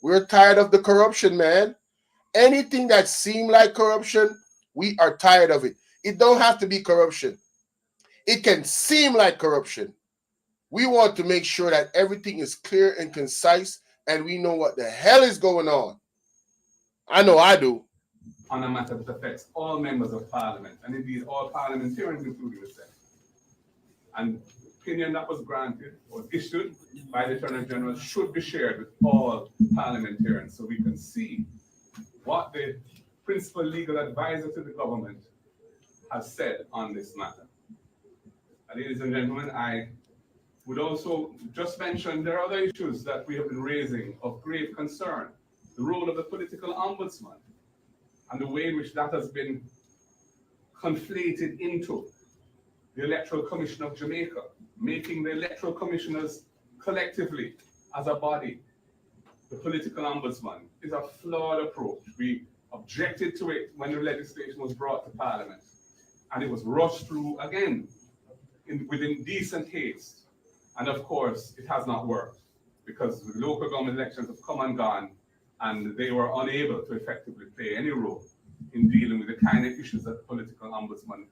We're tired of the corruption, man. Anything that seems like corruption, we are tired of it. It don't have to be corruption. It can seem like corruption. We want to make sure that everything is clear and concise and we know what the hell is going on. I know I do. On a matter that affects all members of Parliament, and indeed all parliamentarians, including myself. And the opinion that was granted or issued by the Attorney General should be shared with all parliamentarians so we can see what the principal legal advisor to the government has said on this matter. Ladies and gentlemen, I would also just mention there are other issues that we have been raising of grave concern. The role of the political ombudsman and the way in which that has been conflated into the Electoral Commission of Jamaica, making the electoral commissioners collectively as a body the political ombudsman, is a flawed approach. We objected to it when the legislation was brought to Parliament, and it was rushed through again with indecent haste. And of course, it has not worked because the local government elections have come and gone, and they were unable to effectively play any role in dealing with the kind of issues that the political ombudsman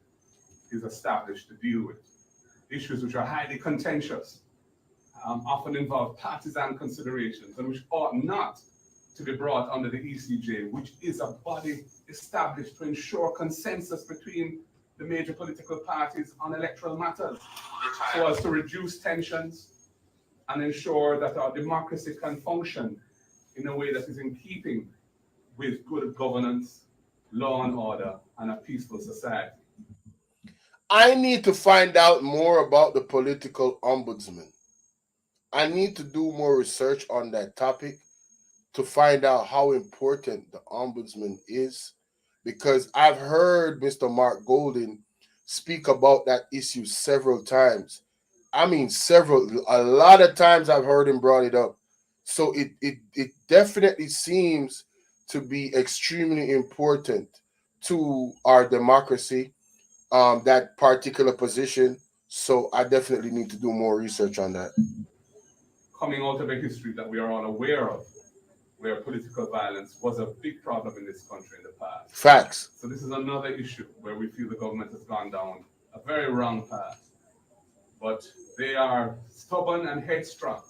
is established to deal with. Issues which are highly contentious, often involve partisan considerations, and which ought not to be brought under the ECJ, which is a body established to ensure consensus between the major political parties on electoral matters, so as to reduce tensions and ensure that our democracy can function in a way that is in keeping with good governance, law and order, and a peaceful society. I need to find out more about the political ombudsman. I need to do more research on that topic to find out how important the ombudsman is, because I've heard Mr. Mark Golden speak about that issue several times. I mean, a lot of times I've heard him brought it up. So it definitely seems to be extremely important to our democracy, that particular position. So I definitely need to do more research on that. Coming out of a history that we are all aware of, where political violence was a big problem in this country in the past. Facts. So this is another issue where we feel the government has gone down a very wrong path. But they are stubborn and headstrong.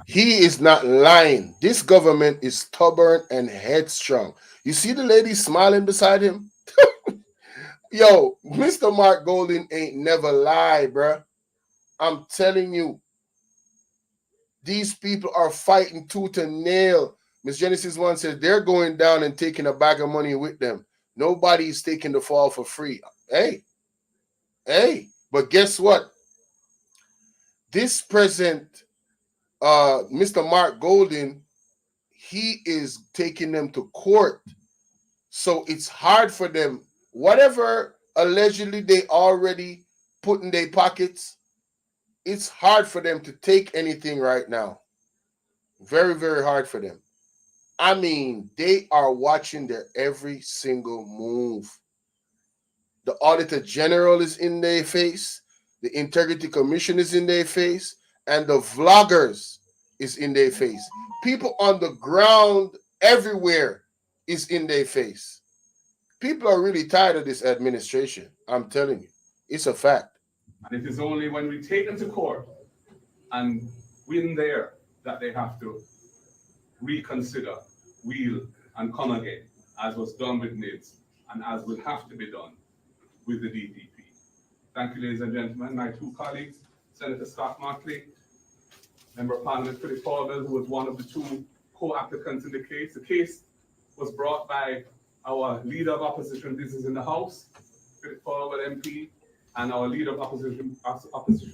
He is not lying. This government is stubborn and headstrong. You see the lady smiling beside him? Yo, Mr. Mark Golden ain't never lied, bruh. I'm telling you. These people are fighting tooth and nail. Miss Genesis 1 says they're going down and taking a bag of money with them. Nobody's taking the fall for free. Hey. But guess what? This present, Mr. Mark Golden, he is taking them to court. So it's hard for them. Whatever allegedly they already put in their pockets, it's hard for them to take anything right now. Very, very hard for them. I mean, they are watching their every single move. The Auditor General is in their face. The Integrity Commission is in their face. And the vloggers is in their face. People on the ground everywhere is in their face. People are really tired of this administration. I'm telling you. It's a fact. And it is only when we take them to court and win there that they have to reconsider, wheel, and come again, as was done with NIDS, and as will have to be done with the DPP. Thank you, ladies and gentlemen. My two colleagues, Senator Scott Motley, Member of Parliament Philip Paula, who was one of the two co-applicants in the case. The case was brought by our Leader of Opposition Business in the House, Philip Paula, MP, and our Leader of Opposition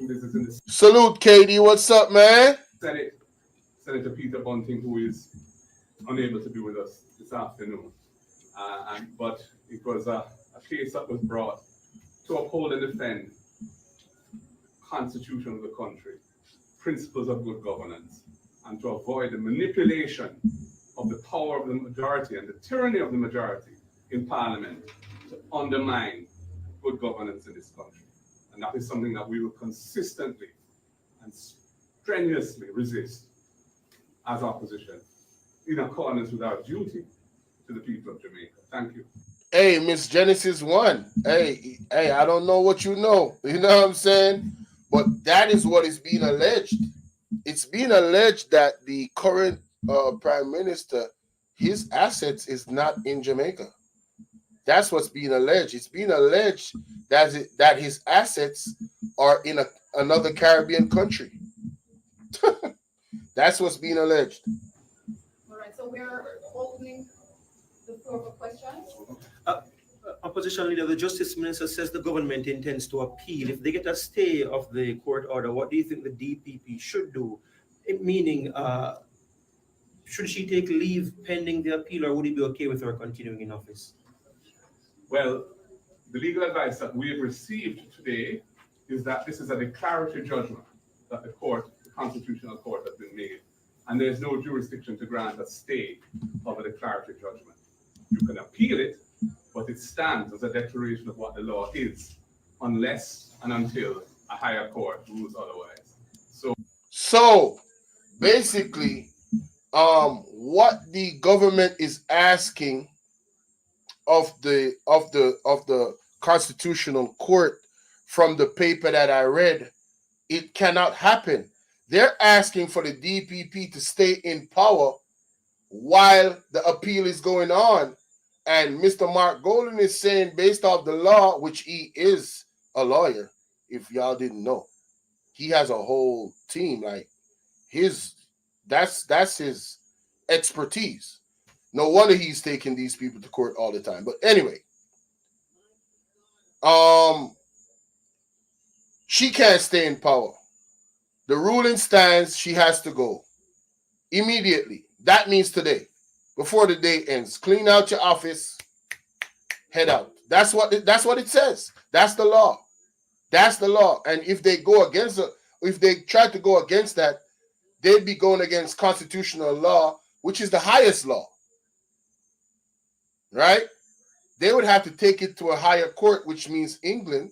Business in the Salute, Katie. What's up, man? Senate, Senator Peter Bunting, who is unable to be with us this afternoon. But it was a case that was brought to uphold and defend the Constitution of the country, principles of good governance, and to avoid the manipulation of the power of the majority and the tyranny of the majority in Parliament to undermine good governance in this country. And that is something that we will consistently and strenuously resist as opposition, in accordance with our duty to the people of Jamaica. Thank you. Hey, Miss Genesis 1. Hey, I don't know what you know. You know what I'm saying? But that is what is being alleged. It's being alleged that the current Prime Minister, his assets is not in Jamaica. That's what's being alleged. It's being alleged that his assets are in another Caribbean country. That's what's being alleged. All right, so we're opening the floor for questions. Opposition leader, the Justice Minister says the government intends to appeal. If they get a stay of the court order, what do you think the DPP should do? Meaning, should she take leave pending the appeal, or would it be okay with her continuing in office? Well, the legal advice that we have received today is that this is a declaratory judgment that the Constitutional Court has been made, and there's no jurisdiction to grant a stay of a declaratory judgment. You can appeal it, but it stands as a declaration of what the law is, unless and until a higher court rules otherwise. So basically, what the government is asking of the Constitutional Court, from the paper that I read, it cannot happen. They're asking for the DPP to stay in power while the appeal is going on. And Mr. Mark Golden is saying, based off the law, which he is a lawyer, if y'all didn't know, he has a whole team. Like, that's his expertise. No wonder he's taking these people to court all the time. But anyway, she can't stay in power. The ruling stands. She has to go immediately. That means today, before the day ends. Clean out your office, head out. That's what it says. That's the law. That's the law. And if they go against it, if they try to go against that, they'd be going against constitutional law, which is the highest law. Right? They would have to take it to a higher court, which means England,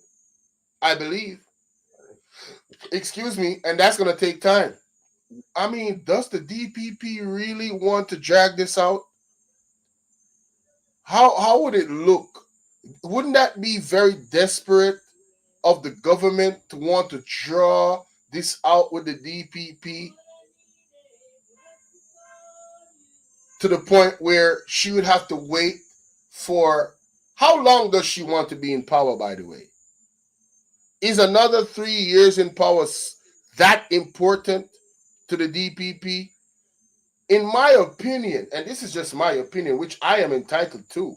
I believe. Excuse me, and that's going to take time. I mean, does the DPP really want to drag this out? How would it look? Wouldn't that be very desperate of the government to want to draw this out with the DPP to the point where she would have to wait for... How long does she want to be in power, by the way? Is another 3 years in power that important to the DPP? In my opinion, and this is just my opinion, which I am entitled to,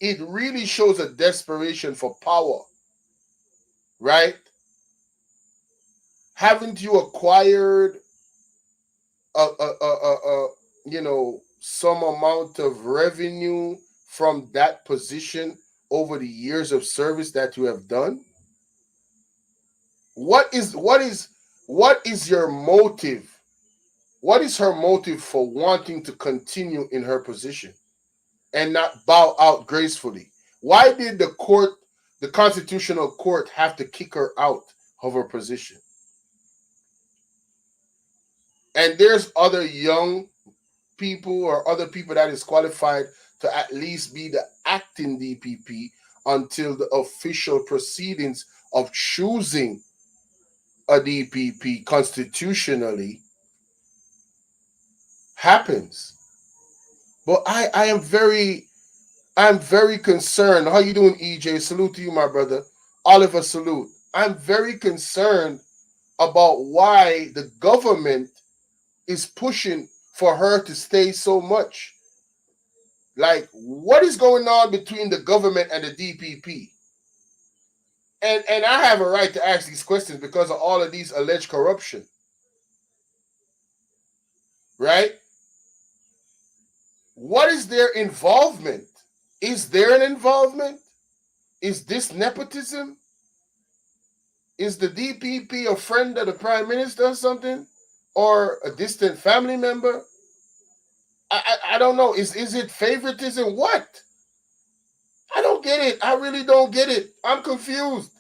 it really shows a desperation for power, right? Haven't you acquired some amount of revenue from that position over the years of service that you have done? What is your motive? What is her motive for wanting to continue in her position and not bow out gracefully? Why did the Constitutional Court, have to kick her out of her position? And there's other young people or other people that is qualified to at least be the acting DPP until the official proceedings of choosing a DPP constitutionally happens. But I'm very concerned. How you doing, EJ? Salute to you, my brother. Oliver, salute. I'm very concerned about why the government is pushing for her to stay so much. Like, what is going on between the government and the DPP? And I have a right to ask these questions because of all of these alleged corruption. Right? What is their involvement? Is there an involvement? Is this nepotism? Is the DPP a friend of the Prime Minister or something? Or a distant family member? I don't know. Is it favoritism? What? I don't get it. I really don't get it. I'm confused.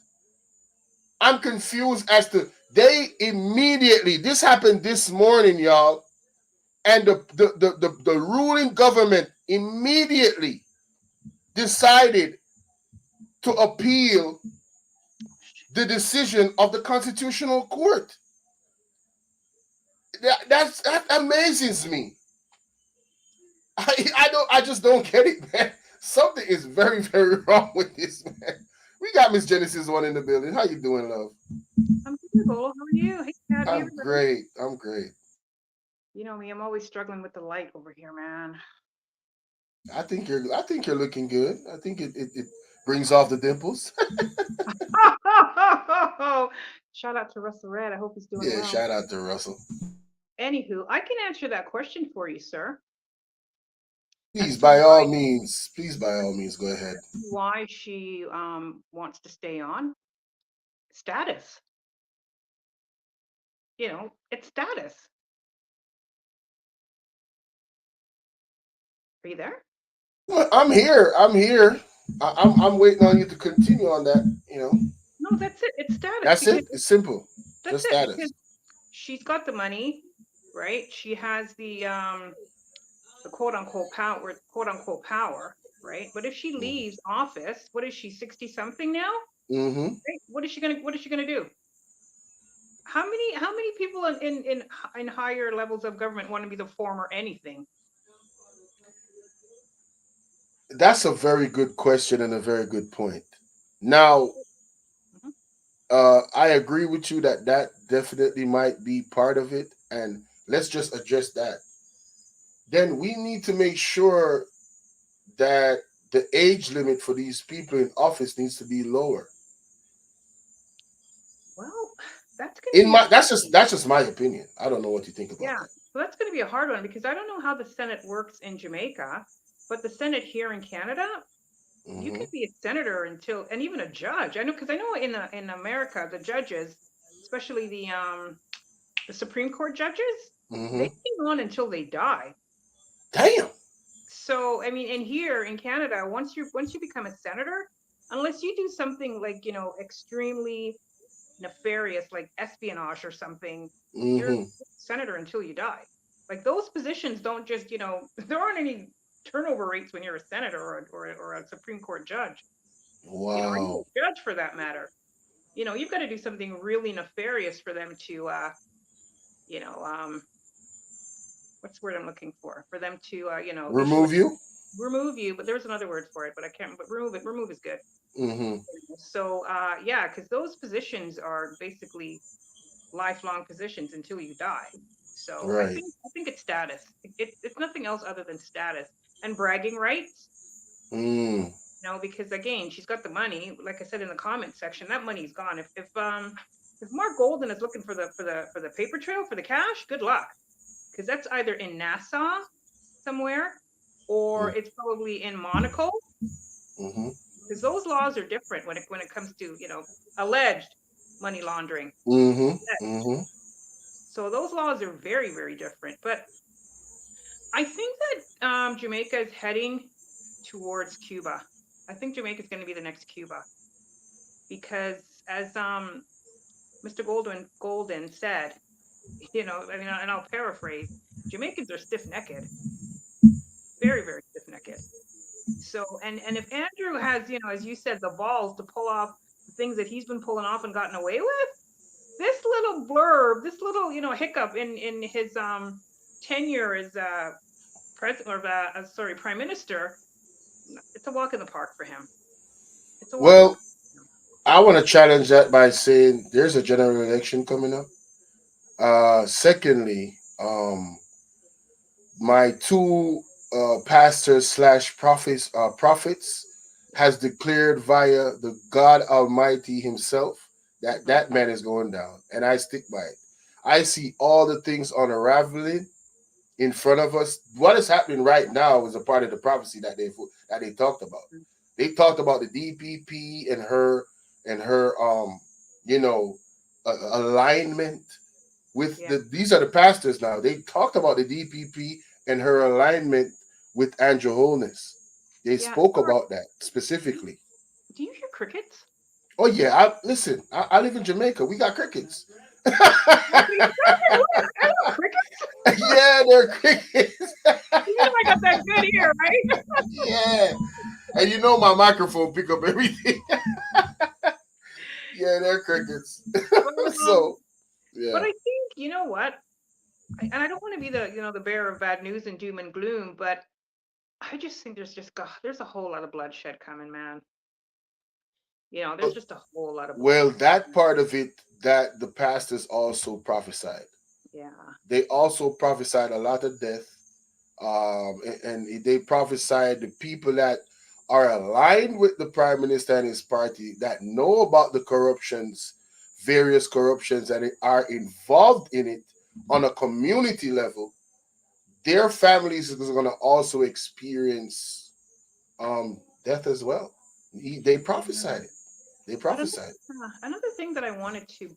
I'm confused as to they immediately, this happened this morning, y'all, and the ruling government immediately decided to appeal the decision of the Constitutional Court. That amazes me. I just don't get it, man. Something is very, very wrong with this, man. We got Miss Genesis one in the building. How you doing, love? I'm good, Bolo. How are you? Hey, Dad, I'm great. I'm great. You know me, I'm always struggling with the light over here, man. I think you're looking good. I think it brings off the dimples. Shout out to Russell Red. I hope he's doing Yeah, well. shout out to Russell. Anywho, I can answer that question for you, sir. Please, by all means, go ahead. Why she wants to stay on? Status. It's status. Are you there? I'm here. I'm waiting on you to continue on that. No, that's it. It's status. That's it. It's simple. That's Just it. status. Because she's got the money, right? She has the quote unquote power, right? But if she leaves office, what is she, 60 something now? Mm-hmm. Right? What is she gonna do? How many people in higher levels of government want to be the former anything? That's a very good question and a very good point. Now, I agree with you that definitely might be part of it. and let's just address that. Then we need to make sure that the age limit for these people in office needs to be lower. Well, that's going to In be a my hard that's just my opinion. I don't know what you think about Yeah, that. so that's going to be a hard one because I don't know how the Senate works in Jamaica, but the Senate here in Canada, you Hmm. can be a senator until, and even a judge. I know because I know in America the judges, especially the Supreme Court judges, they Hmm. stay on until they die. Damn. So I mean, and here in Canada, once you become a senator, unless you do something like extremely nefarious, like espionage or something, you're Hmm. senator until you die. Like those positions don't just there aren't any turnover rates when you're a senator or a Supreme Court judge, or even Wow. a judge for that matter. You've got to do something really nefarious for them to you know what's the word I'm looking for them to issue Remove you. remove you, but there's another word for it, but I can't. But remove is good. Hmm. So yeah, because those positions are basically lifelong positions until you die. So I Right. think I think it's status. It's nothing else other than status and bragging rights. Mm. Because again, she's got the money. Like I said in the comment section, that money's gone. If Mark Golden is looking for the paper trail for the cash, good luck, because that's either in Nassau somewhere or Mm. it's probably in Monaco, Hmm. because those laws are different when it comes to alleged money laundering. Hmm. Hmm. So those laws are very, very different. But I think that Jamaica is heading towards Cuba. I think Jamaica is going to be the next Cuba because, as Mr. Golden said, I mean, and I'll paraphrase, Jamaicans are stiff necked, very, very stiff necked. So, and if Andrew has, as you said, the balls to pull off the things that he's been pulling off and gotten away with, this little blurb, this little, hiccup in his tenure as president or sorry, prime minister, it's a walk in the park for him. It's a walk in the Well, park for him. I want to challenge that by saying there's a general election coming up. Secondly, my two pastors slash prophets has declared via the God Almighty Himself that Mhm. that man is going down, and I stick by it. I see all the things unraveling in front of us. What is happening right now is a part of the prophecy that they talked about. They talked about the DPP and her you know alignment with Yeah, these are the pastors now. They talked about the DPP and her alignment with Andrew Holness. They yeah. spoke Sorry, about that do you, specifically. do you hear crickets? Oh yeah, listen. I live in Jamaica. We got crickets. Okay, you sounded like I know crickets. Yeah, they're crickets. I got that good ear, right? Yeah, and you know my microphone pick up everything. Yeah, they're crickets. But So but yeah. I think you know what, and I don't want to be the the bearer of bad news and doom and gloom, but I just think there's a whole lot of bloodshed coming, man. There's just a whole lot of Well, bloodshed. that part of it that the pastors also prophesied. Yeah, They also prophesied a lot of death, and they prophesied the people that are aligned with the prime minister and his party that know about the corruptions, various corruptions that are involved in it on a community level. Their families is going to also experience death as well. They yeah. prophesied it. They But prophesied. another thing that I wanted to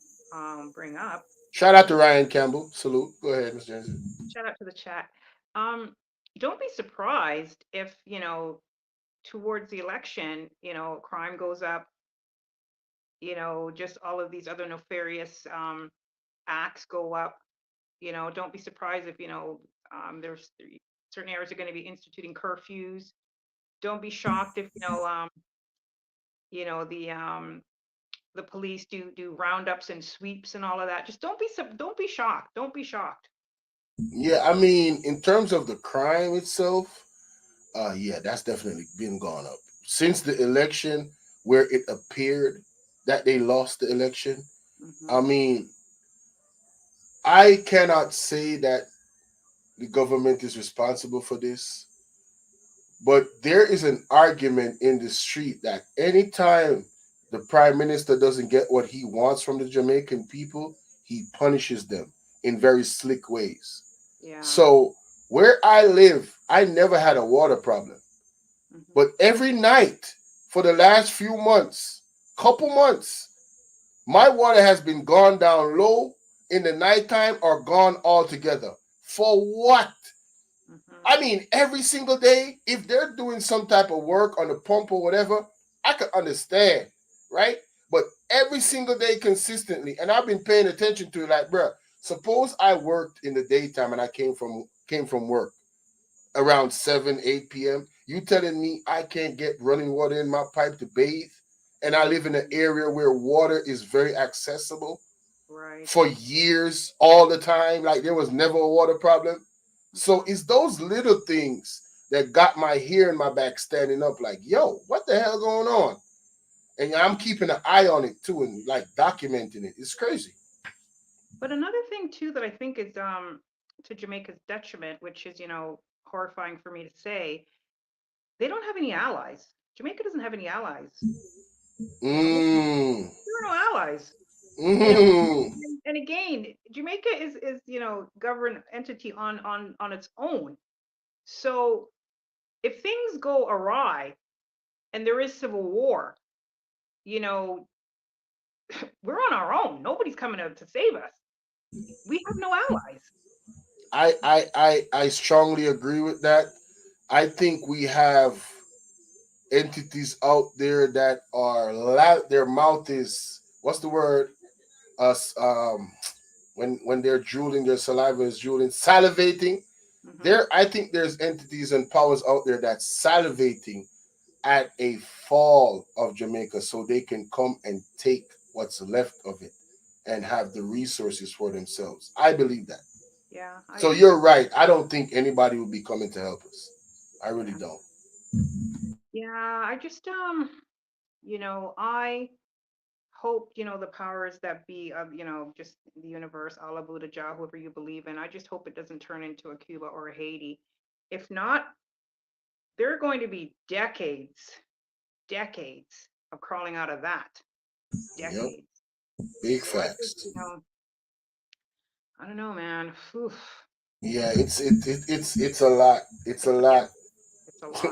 bring up, Shout out to Ryan Campbell. Salute. Go ahead, Mr. Jensen. shout out to the chat. Um, don't be surprised if towards the election, crime goes up, just all of these other nefarious acts go up. Don't be surprised if there's certain areas are going to be instituting curfews. Don't be shocked if the police do roundups and sweeps and all of that. Just don't be shocked. Don't be shocked. Yeah, I mean, in terms of the crime itself, yeah, that's definitely been gone up since the election, where it appeared that they lost the election. I Hmm. mean, I cannot say that the government is responsible for this, but there is an argument in the street that anytime the prime minister doesn't get what he wants from the Jamaican people, he punishes them in very slick ways. Yeah. So where I live, I never had a water problem. Hmm. But every night for the last few months, couple months, my water has been gone down low in the nighttime or gone altogether. For what? Hmm. I mean, every single day, if they're doing some type of work on the pump or whatever, I could understand, right? But every single day consistently, and I've been paying attention to it, like, bro, suppose I worked in the daytime and I came from work around 7, 8 p.m. You telling me I can't get running water in my pipe to bathe? And I live in an area where water is very accessible Right. for years, all the time. Like there was never a water problem. So Hmm. it's those little things that got my hair in my back standing up like, yo, what the hell going on? And I'm keeping an eye on it too and like documenting it. It's crazy. But another thing too that I think is to Jamaica's detriment, which is, horrifying for me to say, they don't have any allies. Jamaica doesn't have any allies. Mm. There are no allies. You know, Mm. and again, Jamaica is governed entity on its own. So if things go awry and there is civil war, you know, we're on our own. Nobody's coming out to save us. We have no allies. I strongly agree with that. I think we have entities out there that are loud. Their mouth is what's the word? Us when they're drooling, their saliva is drooling, salivating. Hmm. I think there's entities and powers out there that's salivating at a fall of Jamaica so they can come and take what's left of it and have the resources for themselves. I believe that. Yeah, I So do. you're right. I don't think anybody will be coming to help us. I really Yeah. don't. Yeah, I just I hope, the powers that be of, just the universe, Allah, Buddha, Jah, whoever you believe in, I just hope it doesn't turn into a Cuba or a Haiti. If not, there are going to be decades of crawling out of that. Yep. Decades. Big So I just, facts. I don't know, man. Oof, Yeah, it's a lot. It's a it's yeah, lot. it's a lot.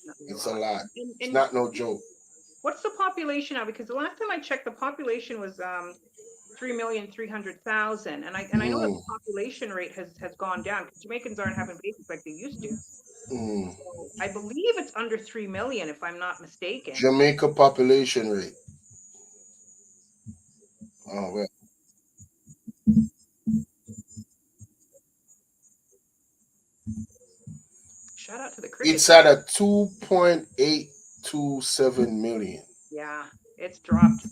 Definitely a It's a lot. lot. It's And not no joke. what's the population now? Because the last time I checked, the population was 3,300,000, and I know that Mm, the population rate has gone down because Jamaicans aren't having babies like they used to. mm. So I believe it's under 3 million, if I'm not mistaken. Jamaica population rate. Oh well. Shout out to the It's crickets. at a 2.827 million. Yeah, it's dropped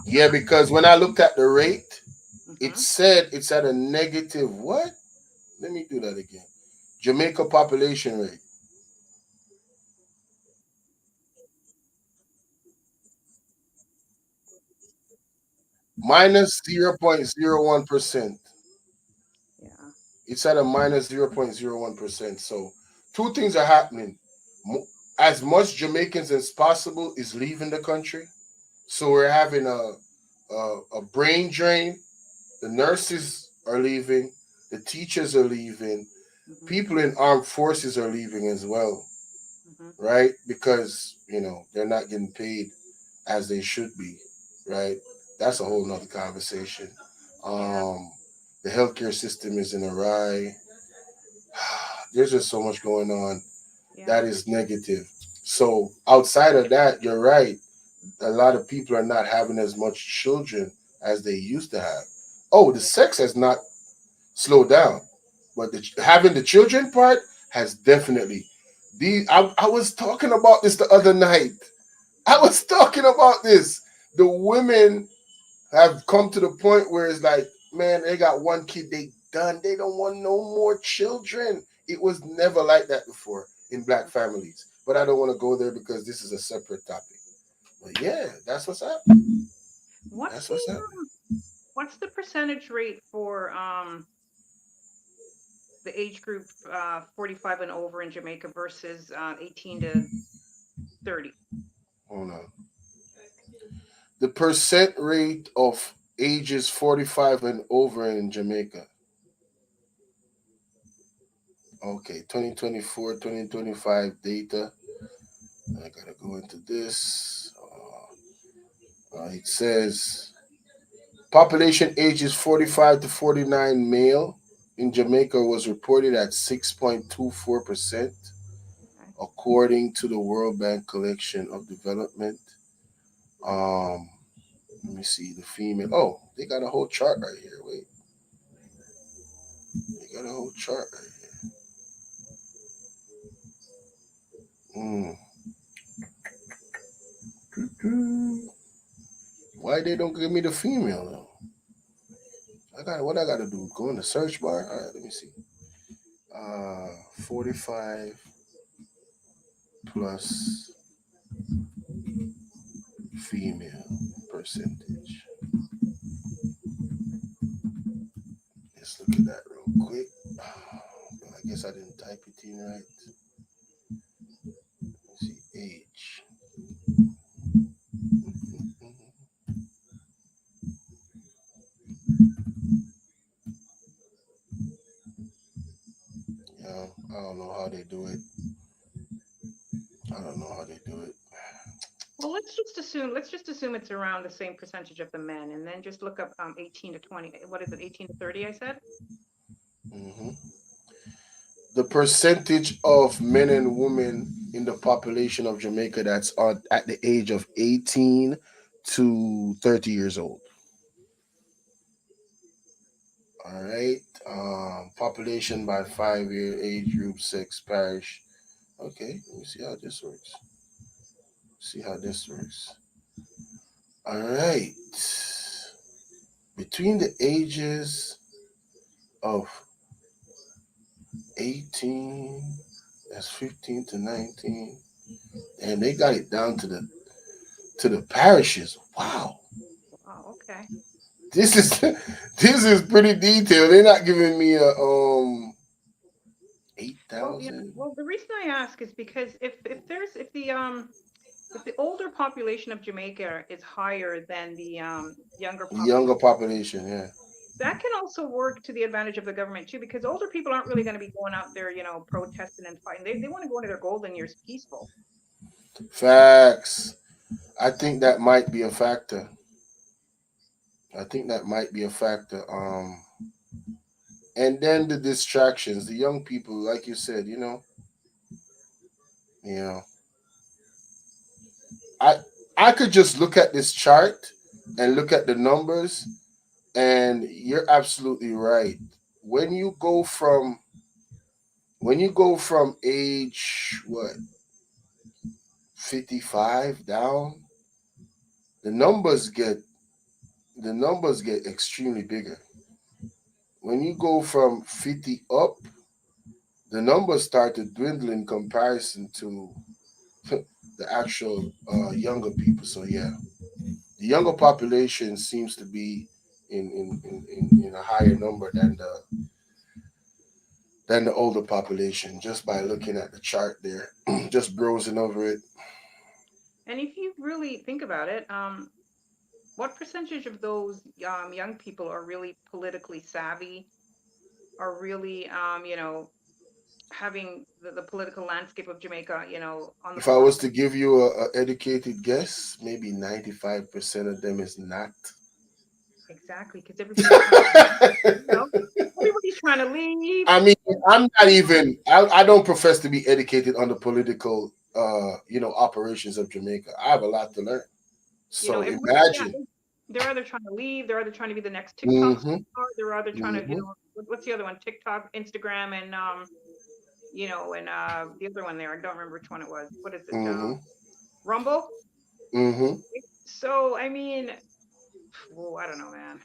Yeah, because when I looked at the rate, it dramatically. said it's at a negative what? Let me do that again. Jamaica population rate minus 0.01%. Yeah. It's at a minus 0.01%. So two things are happening. As much Jamaicans as possible is leaving the country. So we're having a brain drain. The nurses are leaving. The teachers are leaving. Hmm. People in armed forces are leaving as well, Hmm. right? Because, they're not getting paid as they should be, right? That's a Hmm. whole nother conversation. Yeah. Um, the healthcare system is in a awry. There's just so much going on Yeah. that is negative. So outside of that, you're right. A lot of people are not having as much children as they used to have. Oh, the Yeah. sex has not slowed down, but having the children part has definitely. I was talking about this the other night. I Hmm. was talking about this. The women have come to the point where it's like, man, they got one kid, they done. They don't want no more children. It was never like that before in black families. But I don't want to go there because this is a separate topic. But yeah, that's what's happening. What's That's the what's happening. what's what's the percentage rate for the age group 45 and over in Jamaica versus 18 to 30? Hold on. The percent rate of ages 45 and over in Jamaica. Okay, 2024, 2025 data. I gotta go into this. It says population ages 45 to 49 male in Jamaica was reported at 6.24%, Okay. according to the World Bank collection of development. Um, Let me see the female. Oh, they got a whole chart right here. Wait, they got a whole chart right here. Why they don't give me the female though? I got what I got to do. Go in the search bar. All right, let me see. 45 plus female percentage. Let's look at that real quick. I guess I didn't type it in right. Let's see, age. Yeah, I don't know how they do it. I don't know how they do it. Well, let's just assume it's around the same percentage of the men, and then just look up 18 to 20. What is it? 18 to 30, I said. hmm The percentage of men and women in the population of Jamaica that's at the age of 18 to 30 years old. All right. Population by 5 year age group, sex, parish. Okay, let me see how this works. See how this works. All right. Between the ages of 18, that's 15 to 19, and they got it down to the parishes. Wow. Oh, okay. This is this is pretty detailed. They're not giving me a eight Well, yeah. thousand Well, the reason I ask is because if the older population of Jamaica is higher than the younger population, younger population. Yeah, that can also work to the advantage of the government too, because older people aren't really going to be going out there, protesting and fighting. They want to go into their golden years peaceful. facts. I think that might be a factor. I think that might be a factor. And then the distractions, the young people, like you said, you know, I I could just look at this chart and look at the numbers, and you're absolutely right. When you go from age what 55 down, the numbers get extremely bigger. When you go from 50 up, the numbers start to dwindle in comparison to the actual younger people. So yeah, the younger population seems to be in a higher number than the older population, just by looking at the chart there, just browsing over it. And if you really think about it, what percentage of those young people are really politically savvy, are really, having the political landscape of Jamaica, on the If I palm was of to give you a educated guess, maybe 95% of them is not. exactly, because everybody's trying to, you know, everybody's trying to leave. I mean, I'm not even. I don't profess to be educated on the political, operations of Jamaica. I have a lot to learn. So Everybody, yeah, imagine. they're either trying to leave, they're either trying to be the next TikTok hmm star, they're either trying to, hmm what's the other one? TikTok, Instagram, and and the other one there, I don't remember which one it was. What is it? hmm Rumble. hmm So I mean, well, I don't know, man.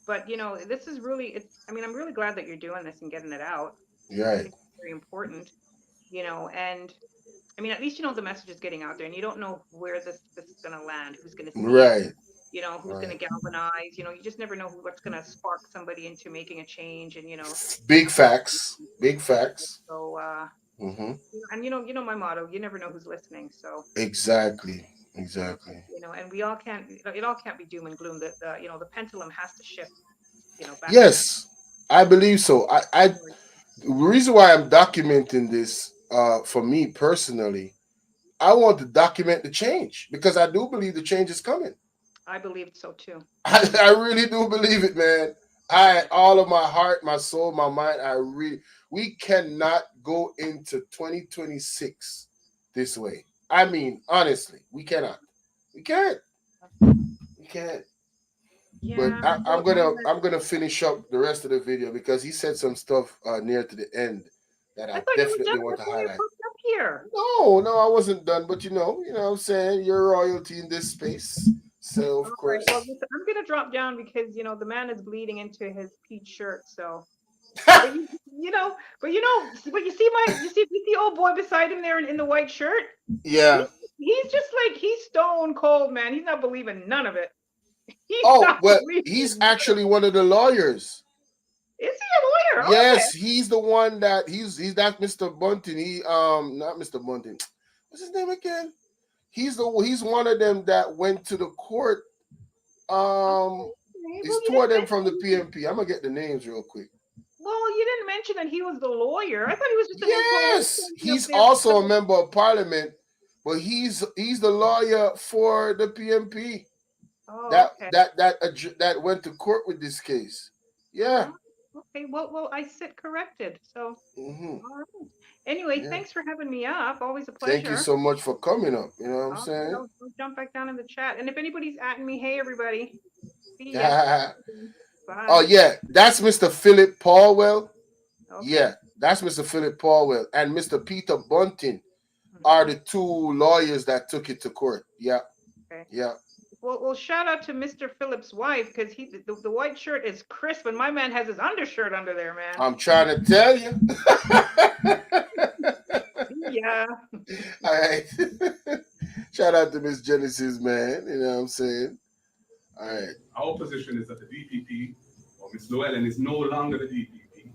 But this is really it's. I mean, I'm really glad that you're doing this and getting it out. I Right. think it's very important, and I mean, at least the message is getting out there, and you don't know where this is going to land, who's going to see it. Right. who's going to galvanize. You just never know what's going to spark somebody into making a change. And Big facts. Big facts. so Hmm. and my motto: you never know who's listening. So Exactly. Exactly. and we all can't. It all can't be doom and gloom. The pendulum has to shift. Back. Yes, I believe so. The reason why I'm documenting this, for me personally, I want to document the change because I do believe the change is coming. I believed so too. I really do believe it, man. All of my heart, my soul, my mind. We cannot go into 2026 this way. I mean, honestly, we cannot. We can't. We can't. But Yeah. I'm gonna finish up the rest of the video because he said some stuff near to the end that I I thought you were definitely done want to before you highlight. hooked up here. No, no, I wasn't done, but what I'm saying, you're royalty in this space. So All of right. course. Well, listen, I'm gonna drop down because the man is bleeding into his peach shirt. So, but you see old boy beside him there in the white shirt. Yeah. He, he's just like he's stone cold, man. He's not believing none of it. He's Oh, not well, believing. he's actually one of the lawyers. Is he a lawyer? Okay. Yes, he's the one that he's that Mr. Bunting. He not Mr. Bunting. What's his name again? He's one of them that went to the court. Okay. It's Well, you two of didn't them from the mention. PMP. I'm gonna get the names real quick. Well, you didn't mention that he was the lawyer. I thought he was just an Yes, employee up he's there. also a member of parliament, but he's the lawyer for the PMP Oh, that okay. that went to court with this case. Yeah. Oh, okay. Well, I sit corrected. So, Hmm. all right. Anyway, Yeah. thanks for having me up. Always a Thank you pleasure. so much for coming up. You know what I'm All right, saying? I'll jump back down in the chat. And if anybody's atting me, hey everybody, see ya. Oh Bye. yeah, that's Mr. Philip Paulwell. Okay. Yeah, that's Mr. Philip Paulwell and Mr. Peter Bunting are Mhm. the two lawyers that took it to court. Yeah, Okay. yeah. Well, shout out to Mr. Phillips' wife because the white shirt is crisp and my man has his undershirt under there, man. I'm trying to tell you. Yeah. All right. Shout out to Miss Genesis, man. You know what I'm saying? All right. Our position is that the DPP, or Ms. Llewellyn, is no longer the DPP,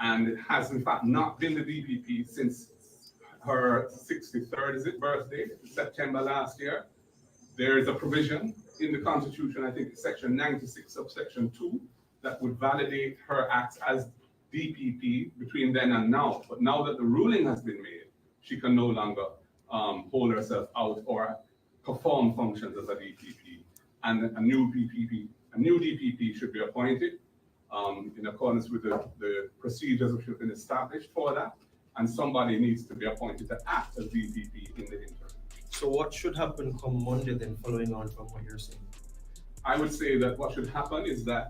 and it has in fact not been the DPP since her 63rd birthday, September last year. There is a provision in the Constitution, I think it's section 96 subsection 2, that would validate her acts as DPP between then and now. But now that the ruling has been made, she can no longer hold herself out or perform functions as a DPP. And a new DPP should be appointed in accordance with the procedures which have been established for that. And somebody needs to be appointed to act as DPP in the interim. So what should happen come Monday then, following on from what you're saying? I would say that what should happen is that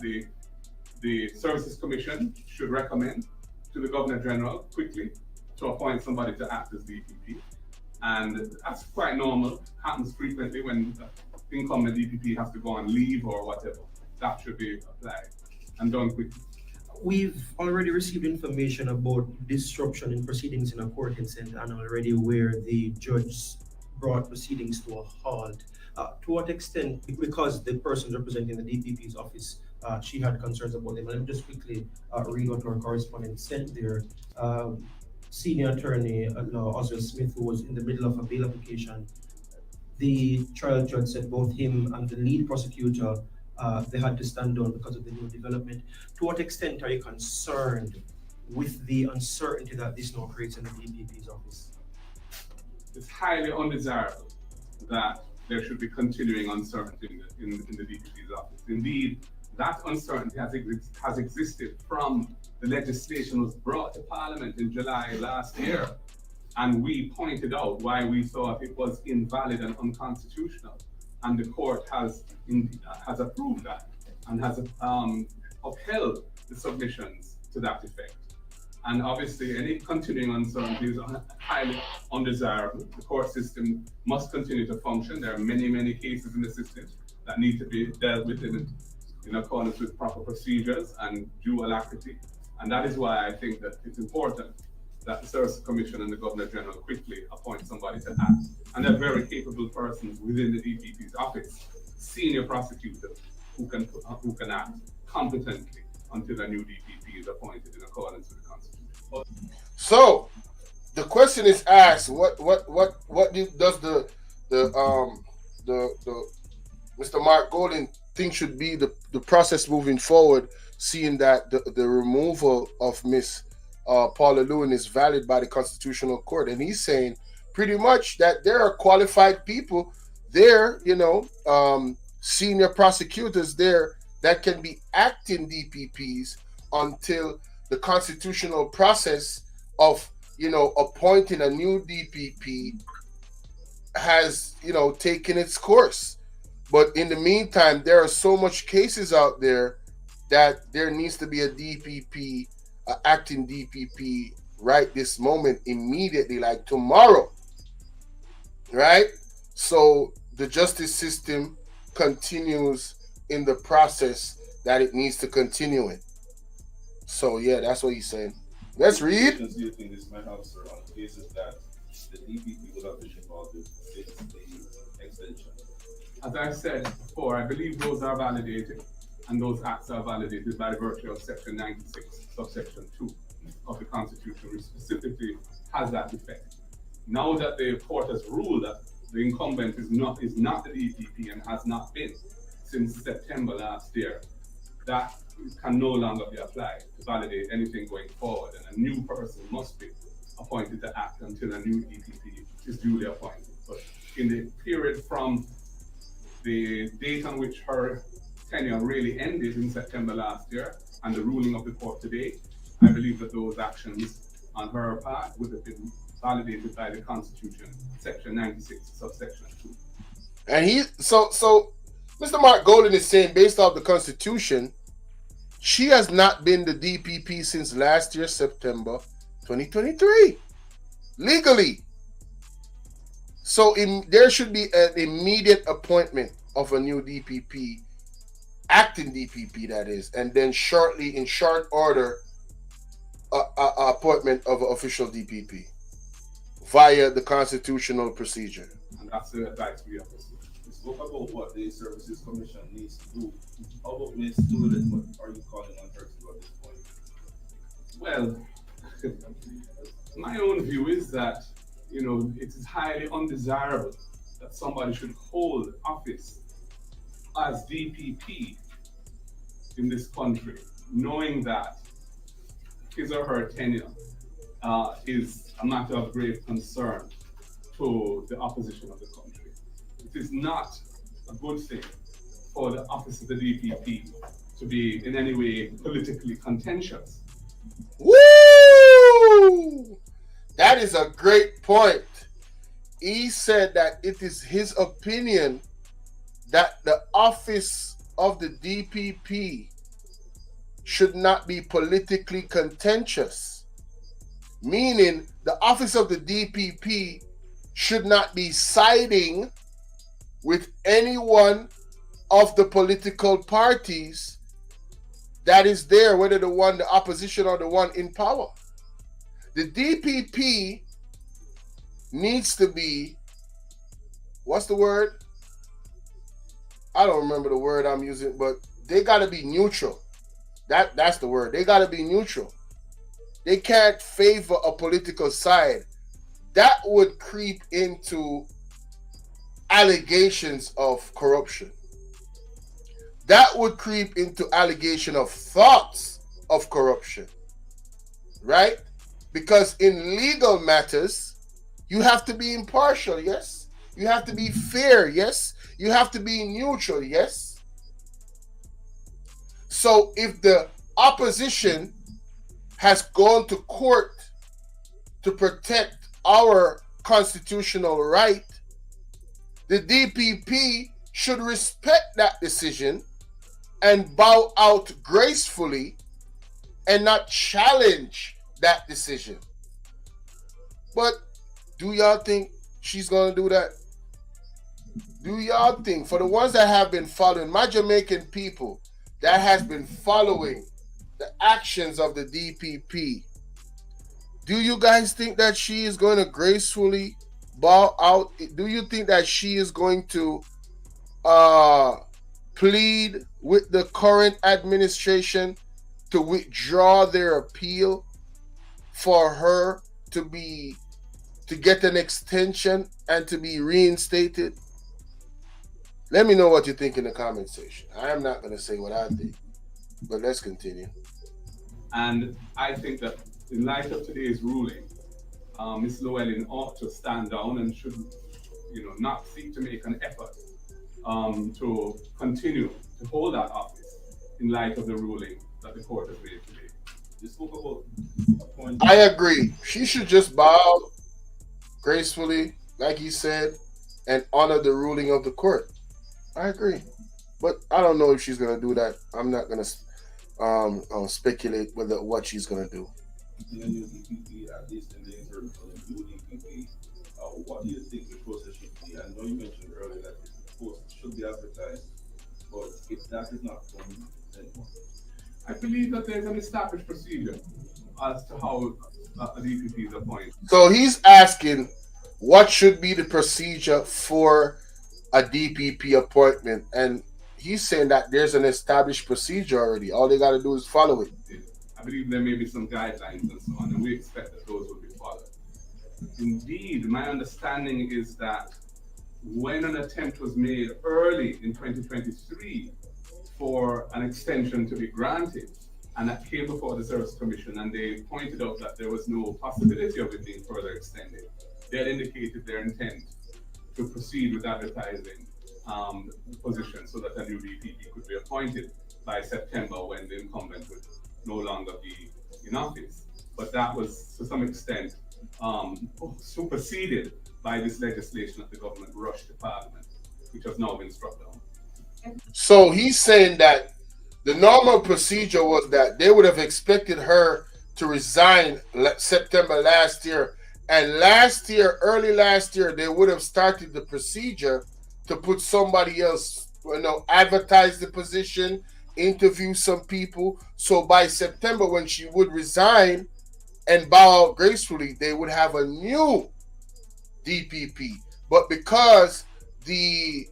the Services Commission should recommend to the Governor General quickly to appoint somebody to act as DPP. And that's quite normal, happens frequently when the incumbent DPP has to go on leave or whatever. That should be applied and done quickly. We've already received information about disruption in proceedings in a court in St. Anna already, where the judge brought proceedings to a halt. To what extent, because the person representing the DPP's office, she had concerns about them. Let me just quickly read what our correspondent sent there. Senior attorney at law Oswald Smith, who was in the middle of a bail application, the trial judge said both him and the lead prosecutor, they had to stand down because of the new development. To what extent are you concerned with the uncertainty that this now creates in the DPP's office? It's highly undesirable that there should be continuing uncertainty in the DPP's office. Indeed, that uncertainty has existed from the legislation was brought to Parliament in July last year. And we pointed out why we thought it was invalid and unconstitutional. And the court has approved that and has upheld the submissions to that effect. And obviously, any continuing uncertainty is highly undesirable. The court system must continue to function. There are many, many cases in the system that need to be dealt with in accordance with proper procedures and due alacrity. And that is why I think that it's important that the Services Commission and the Governor General quickly appoint somebody to act. And they're very capable persons within the DPP's office. senior prosecutor who can act competently until a new DPP is appointed in accordance with the Constitution. So the question is asked: does the Mr. Mark Golden think should be the process moving forward, seeing that the removal of Miss Paula Llewellyn is valid by the Constitutional Court? And he's saying pretty much that there are qualified people there, senior prosecutors there that can be acting DPPs until the constitutional process of appointing a new DPP has taken its course. But in the meantime, there are so much cases out there that there needs to be a DPP, acting DPP right this moment, immediately, like tomorrow, right? So the justice system continues in the process that it needs to continue in. So yeah, that's what he's saying. Let's read. Do you think this might have, sir, on cases that the DPP would have been involved in the extension? As I said before, I believe those are validated, and those acts are validated by virtue of Section 96, subsection 2 of the Constitution, which specifically has that effect. Now that the court has ruled that the incumbent is not the DPP and has not been since September last year, that can no longer be applied to validate anything going forward, and a new person must be appointed to act until a new DPP is duly appointed. But in the period from the date on which her tenure really ended in September last year and the ruling of the court today, I believe that those actions on her part would have been validated by the Constitution, Section 96, subsection 2. And so Mr. Mark Golden is saying, based off the Constitution, she has not been the DPP since last year, September 2023, legally. So there should be an immediate appointment of a new DPP, acting DPP that is, and then shortly, in short order, a appointment of an official DPP via the constitutional procedure. And that's the advice we have. We spoke about what the Services Commission needs to do. How about Ms. Llewellyn? What are you calling on her to do at this point? Well, my own view is that, it is highly undesirable that somebody should hold office as DPP in this country, knowing that his or her tenure is a matter of grave concern to the opposition of the country. It is not a good thing for the office of the DPP to be in any way politically contentious. Woo! That is a great point. He said that it is his opinion that the office of the DPP should not be politically contentious, meaning the office of the DPP should not be siding with any one of the political parties that is there, whether the opposition or the one in power. The DPP needs to be, what's the word? I don't remember the word I'm using, but they got to be neutral. That's the word. They got to be neutral. They can't favor a political side. That would creep into allegations of corruption. That would creep into allegation of thoughts of corruption, right? Because in legal matters, you have to be impartial, yes? You have to be fair, yes? You have to be neutral, yes? So if the opposition has gone to court to protect our constitutional right, the DPP should respect that decision and bow out gracefully and not challenge that decision. But do y'all think she's going to do that? Do y'all think, for the ones that have been following, my Jamaican people that has been following the actions of the DPP, do you guys think that she is going to gracefully bow out? Do you think that she is going to uh, plead with the current administration to withdraw their appeal for her to get an extension and to be reinstated? Let me know what you think in the comment section. I am not going to say what I think, but let's continue. And I think that in light of today's ruling, Ms. Llewellyn ought to stand down and should, not seek to make an effort to continue to hold that office in light of the ruling that the court has made today. You spoke about a point. I agree. She should just bow gracefully, like he said, and honor the ruling of the court. I agree. But I don't know if she's going to do that. I'm not going to speculate what she's going to do. The new DPP, at least in the interim for the new DPP, what do you think the process should be? I know you mentioned earlier that the post should be advertised, but if that is not done, then what? I believe that there's an established procedure as to how a DPP is appointed. So he's asking what should be the procedure for a DPP appointment, and he's saying that there's an established procedure already. All they got to do is follow it. I believe there may be some guidelines and so on, and we expect that those will be followed. Indeed, my understanding is that when an attempt was made early in 2023 for an extension to be granted, and that came before the Service Commission, and they pointed out that there was no possibility of it being further extended, they had indicated their intent to proceed with advertising the position so that a new DPP could be appointed by September when the incumbent would no longer be in office. But that was to some extent superseded by this legislation that the government rushed to Parliament, which has now been struck down. So he's saying that the normal procedure was that they would have expected her to resign September last year. And early last year, they would have started the procedure to put somebody else, advertise the position, interview some people. So by September, when she would resign and bow out gracefully, they would have a new DPP. But because the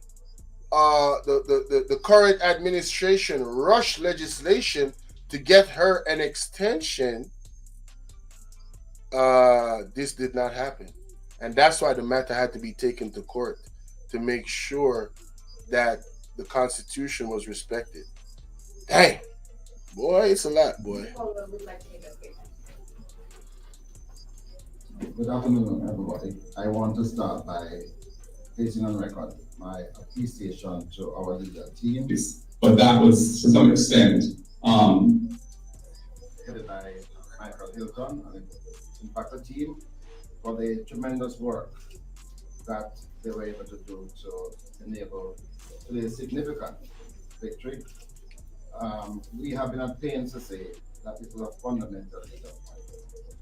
current administration rushed legislation to get her an extension, this did not happen. And that's why the matter had to be taken to court to make sure that the Constitution was respected. Dang. Boy, it's a lot, boy. Good afternoon, everybody. I want to start by placing on record my appreciation to our legal team. But that was to some extent headed by Michael Hilton and the Impactor team for the tremendous work that they were able to do to enable today's significant victory. We have been at pains to say that it was a fundamental legal point.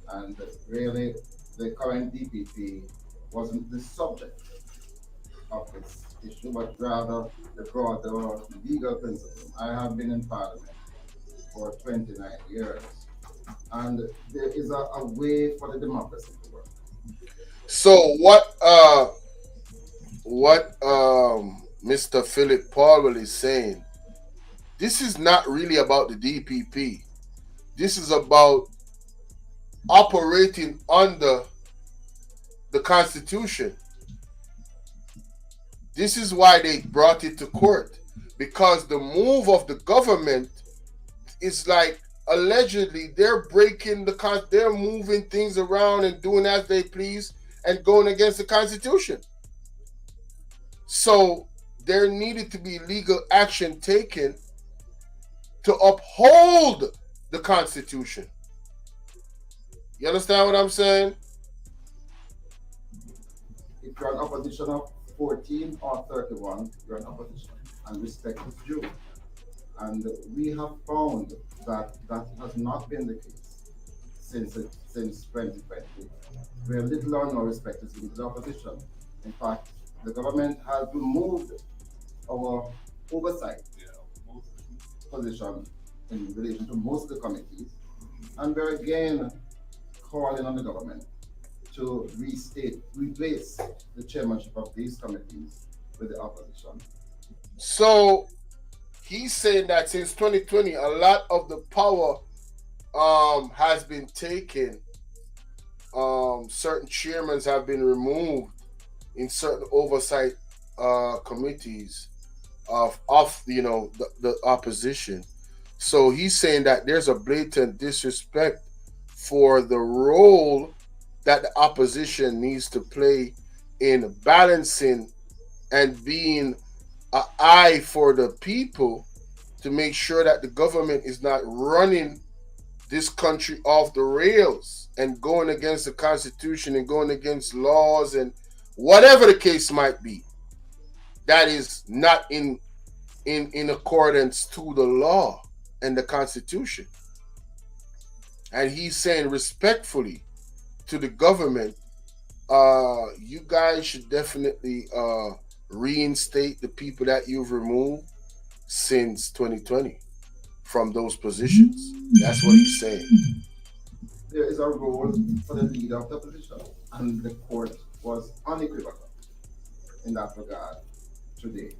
And really, the current DPP wasn't the subject of this issue, but rather the broader legal principle. I have been in Parliament for 29 years, and there is a way for the democracy to work. So what Mr. Philip Paula is saying, this is not really about the DPP. This is about operating under the Constitution. This is why they brought it to court, because the move of the government is like, allegedly they're they're moving things around and doing as they please and going against the Constitution. So there needed to be legal action taken to uphold the Constitution. You understand what I'm saying? If you're an opposition of 14 or 31, you're an opposition, and respect is due. And we have found that that has not been the case since 2020, where little or no respect is given to the opposition. In fact, the government has removed our oversight position in relation to most of the committees, and we're again calling on the government to replace the chairmanship of these committees with the opposition. So he's saying that since 2020, a lot of the power has been taken. Certain chairmen have been removed in certain oversight committees of the opposition. So he's saying that there's a blatant disrespect for the role that the opposition needs to play in balancing and being an eye for the people to make sure that the government is not running this country off the rails and going against the Constitution and going against laws and whatever the case might be that is not in accordance to the law and the Constitution. And he's saying respectfully to the government, you guys should definitely reinstate the people that you've removed since 2020 from those positions. That's what he's saying. There is a role for the leader of the opposition, and the court was unequivocal in that regard today.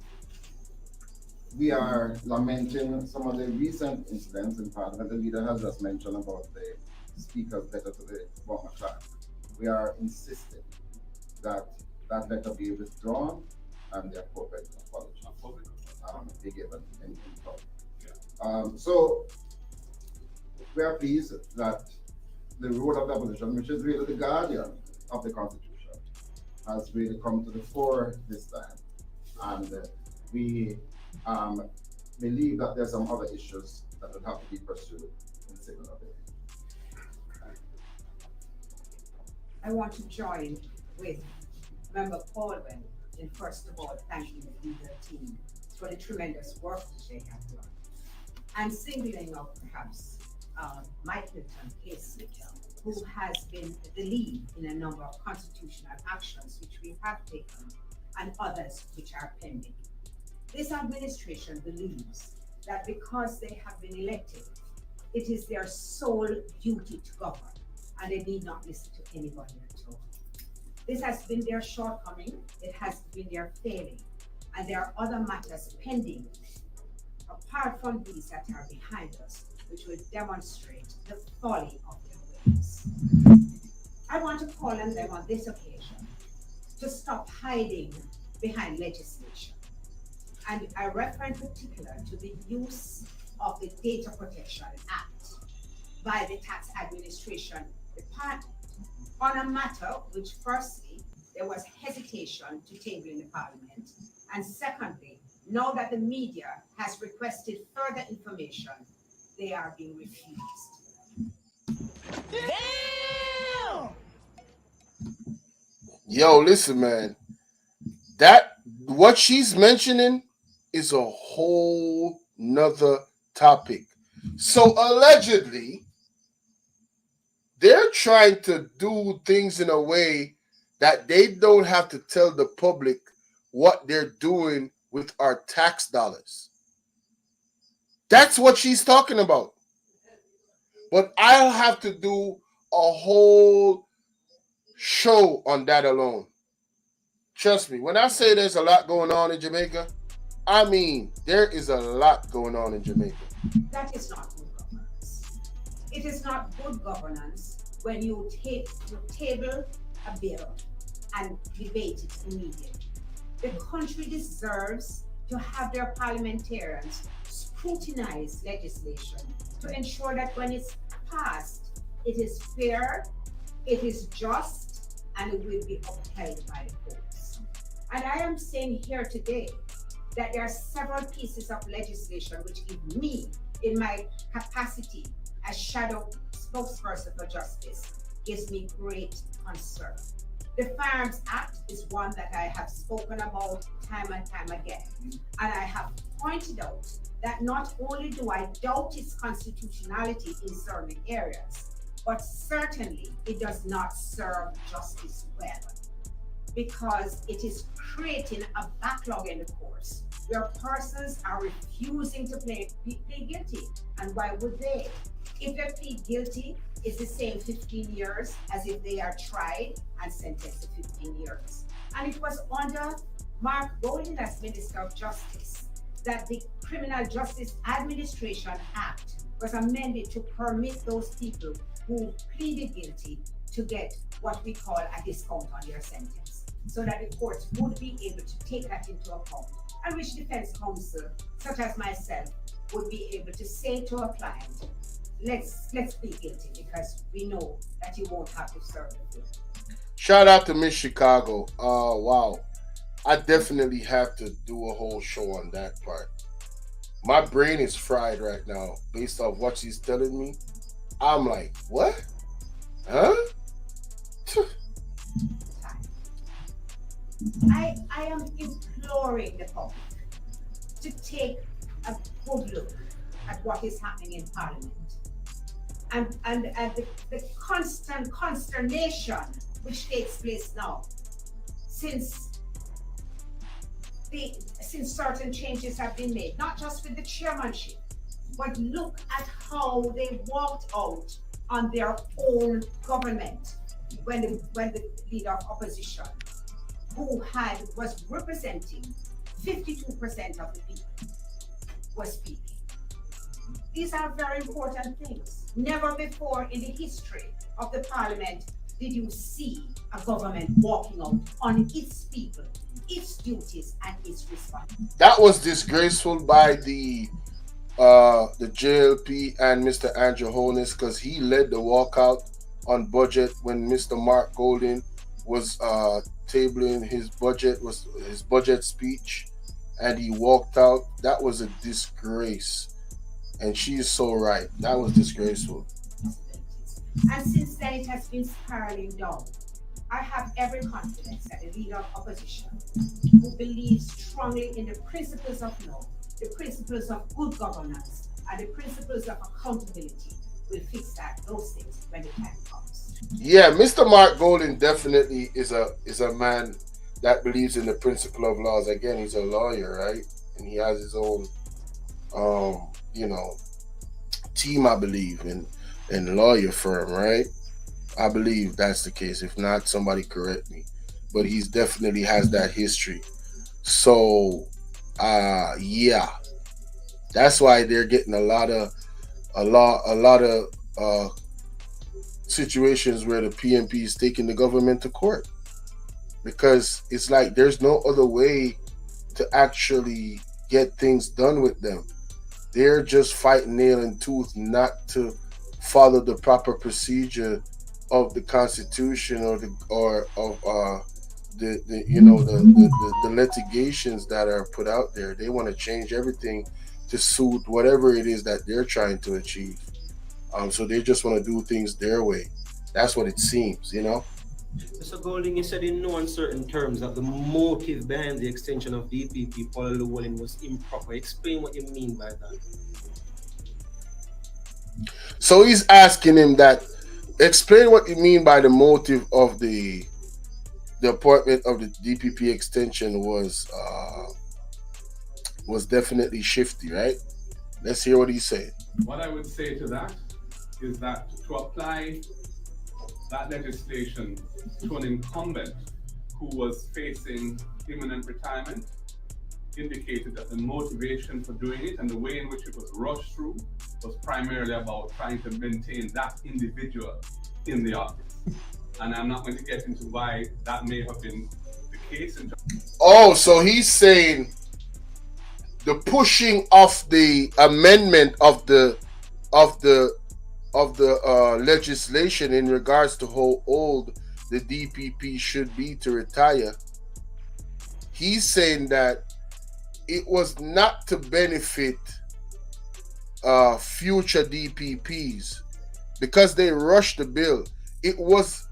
We are lamenting some of the recent incidents in Parliament. The leader has just mentioned about the Speaker's letter to the former clerk. We are insisting that that letter be withdrawn and the appropriate apology be given in public. So we are pleased that the role of the opposition, which is really the guardian of the Constitution, has really come to the fore this time. And we believe that there's some other issues that will have to be pursued in similar way. I want to join with Member Paula in first of all thanking the leader team for the tremendous work that they have done, and singling out perhaps Mike Milton Casey, who has been the lead in a number of constitutional actions which we have taken and others which are pending. This administration believes that because they have been elected, it is their sole duty to govern, and they need not listen to anybody at all. This has been their shortcoming, it has been their failing, and there are other matters pending, apart from these that are behind us, which will demonstrate the folly of their ways. I want to call on them on this occasion to stop hiding behind legislation. And I refer in particular to the use of the Data Protection Act by the Tax Administration Department on a matter which, firstly, there was hesitation to table in the Parliament, and secondly, now that the media has requested further information, they are being refused. Damn! Yo, listen, man. That what she's mentioning is a whole nother topic. So allegedly, they're trying to do things in a way that they don't have to tell the public what they're doing with our tax dollars. That's what she's talking about. But I'll have to do a whole show on that alone. Trust me, when I say there's a lot going on in Jamaica, I mean there is a lot going on in Jamaica. That is not good governance. It is not good governance when you table a bill and debate it immediately. The country deserves to have their parliamentarians scrutinize legislation to ensure that when it's passed, it is fair, it is just, and it will be upheld by the courts. And I am saying here today that there are several pieces of legislation which give me, in my capacity as shadow spokesperson for justice, gives me great concern. The Firearms Act is one that I have spoken about time and time again. And I have pointed out that not only do I doubt its constitutionality in certain areas, but certainly it does not serve justice well, because it is creating a backlog in the courts where persons are refusing to plead guilty. And why would they? If they plead guilty, it's the same 15 years as if they are tried and sentenced to 15 years. And it was under Mark Golding as Minister of Justice that the Criminal Justice Administration Act was amended to permit those people who pleaded guilty to get what we call a discount on their sentence, so that the courts would be able to take that into account, and which defense counsel, such as myself, would be able to say to a client, let's plead guilty because we know that you won't have to serve the full. Shout out to Miss Chicago. Wow. I definitely have to do a whole show on that part. My brain is fried right now based off what she's telling me. I'm like, what? Huh? I am imploring the public to take a good look at what is happening in Parliament and the constant consternation which takes place now since certain changes have been made, not just with the chairmanship, but look at how they walked out on their own government when the leader of opposition, who was representing 52% of the people, was speaking. These are very important things. Never before in the history of the Parliament did you see a government walking out on its people, its duties, and its responsibilities. That was disgraceful by the JLP and Mr. Andrew Holness, because he led the walkout on budget when Mr. Mark Golding was tabling his budget speech, and he walked out. That was a disgrace, and she is so right. That was disgraceful. And since then, it has been spiraling down. I have every confidence that the leader of opposition, who believes strongly in the principles of law, the principles of good governance, and the principles of accountability, will fix those things when the time comes. Yeah, Mr. Mark Golding definitely is a man that believes in the principle of laws. Again, he's a lawyer, right? And he has his own team, I believe, in lawyer firm, right? I believe that's the case. If not, somebody correct me. But he's definitely has that history. So yeah. That's why they're getting a lot of situations where the PNP is taking the government to court. Because it's like there's no other way to actually get things done with them. They're just fighting nail and tooth not to follow the proper procedure of the Constitution or the litigations that are put out there. They want to change everything to suit whatever it is that they're trying to achieve. So they just want to do things their way. That's what it seems, Mr. Golding, you said in no uncertain terms that the motive behind the extension of DPP Paula Llewellyn was improper. Explain what you mean by that. So he's asking him that, explain what you mean by the motive of the appointment of the DPP extension was definitely shifty, right? Let's hear what he's saying. What I would say to that is that to apply that legislation to an incumbent who was facing imminent retirement indicated that the motivation for doing it and the way in which it was rushed through was primarily about trying to maintain that individual in the office. And I'm not going to get into why that may have been the case. So he's saying the pushing of the amendment of the legislation in regards to how old the DPP should be to retire. He's saying that it was not to benefit future DPPs because they rushed the bill. It was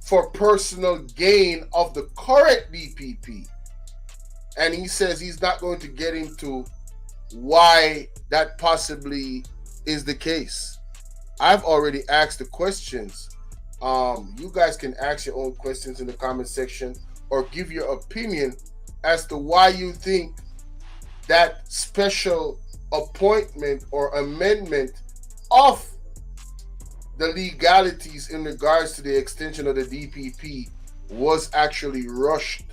for personal gain of the current DPP. And he says he's not going to get into why that possibly is the case. I've already asked the questions. You guys can ask your own questions in the comment section or give your opinion as to why you think that special appointment or amendment of the legalities in regards to the extension of the DPP was actually rushed.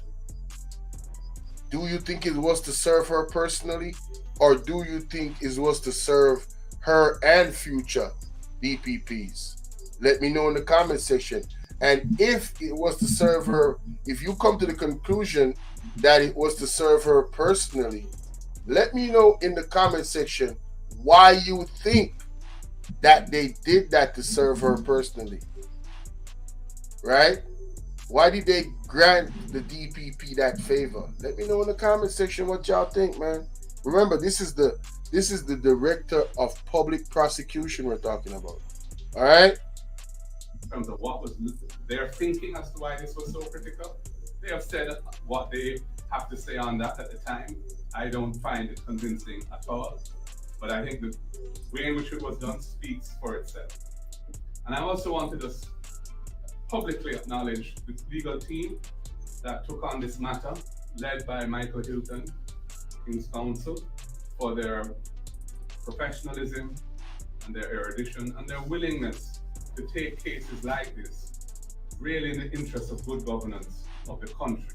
Do you think it was to serve her personally, or do you think it was to serve her and future DPPs? Let me know in the comment section. And if it was to serve her, if you come to the conclusion that it was to serve her personally, let me know in the comment section why you think that they did that to serve her personally. Right? Why did they grant the DPP that favor? Let me know in the comment section what y'all think, man. Remember, this is the director of public prosecution we're talking about. All right? In terms of what was their thinking as to why this was so critical, they have said what they have to say on that at the time. I don't find it convincing at all, but I think the way in which it was done speaks for itself. And I also want to just publicly acknowledge the legal team that took on this matter, led by Michael Hilton, King's Counsel, for their professionalism and their erudition and their willingness to take cases like this really in the interest of good governance of the country.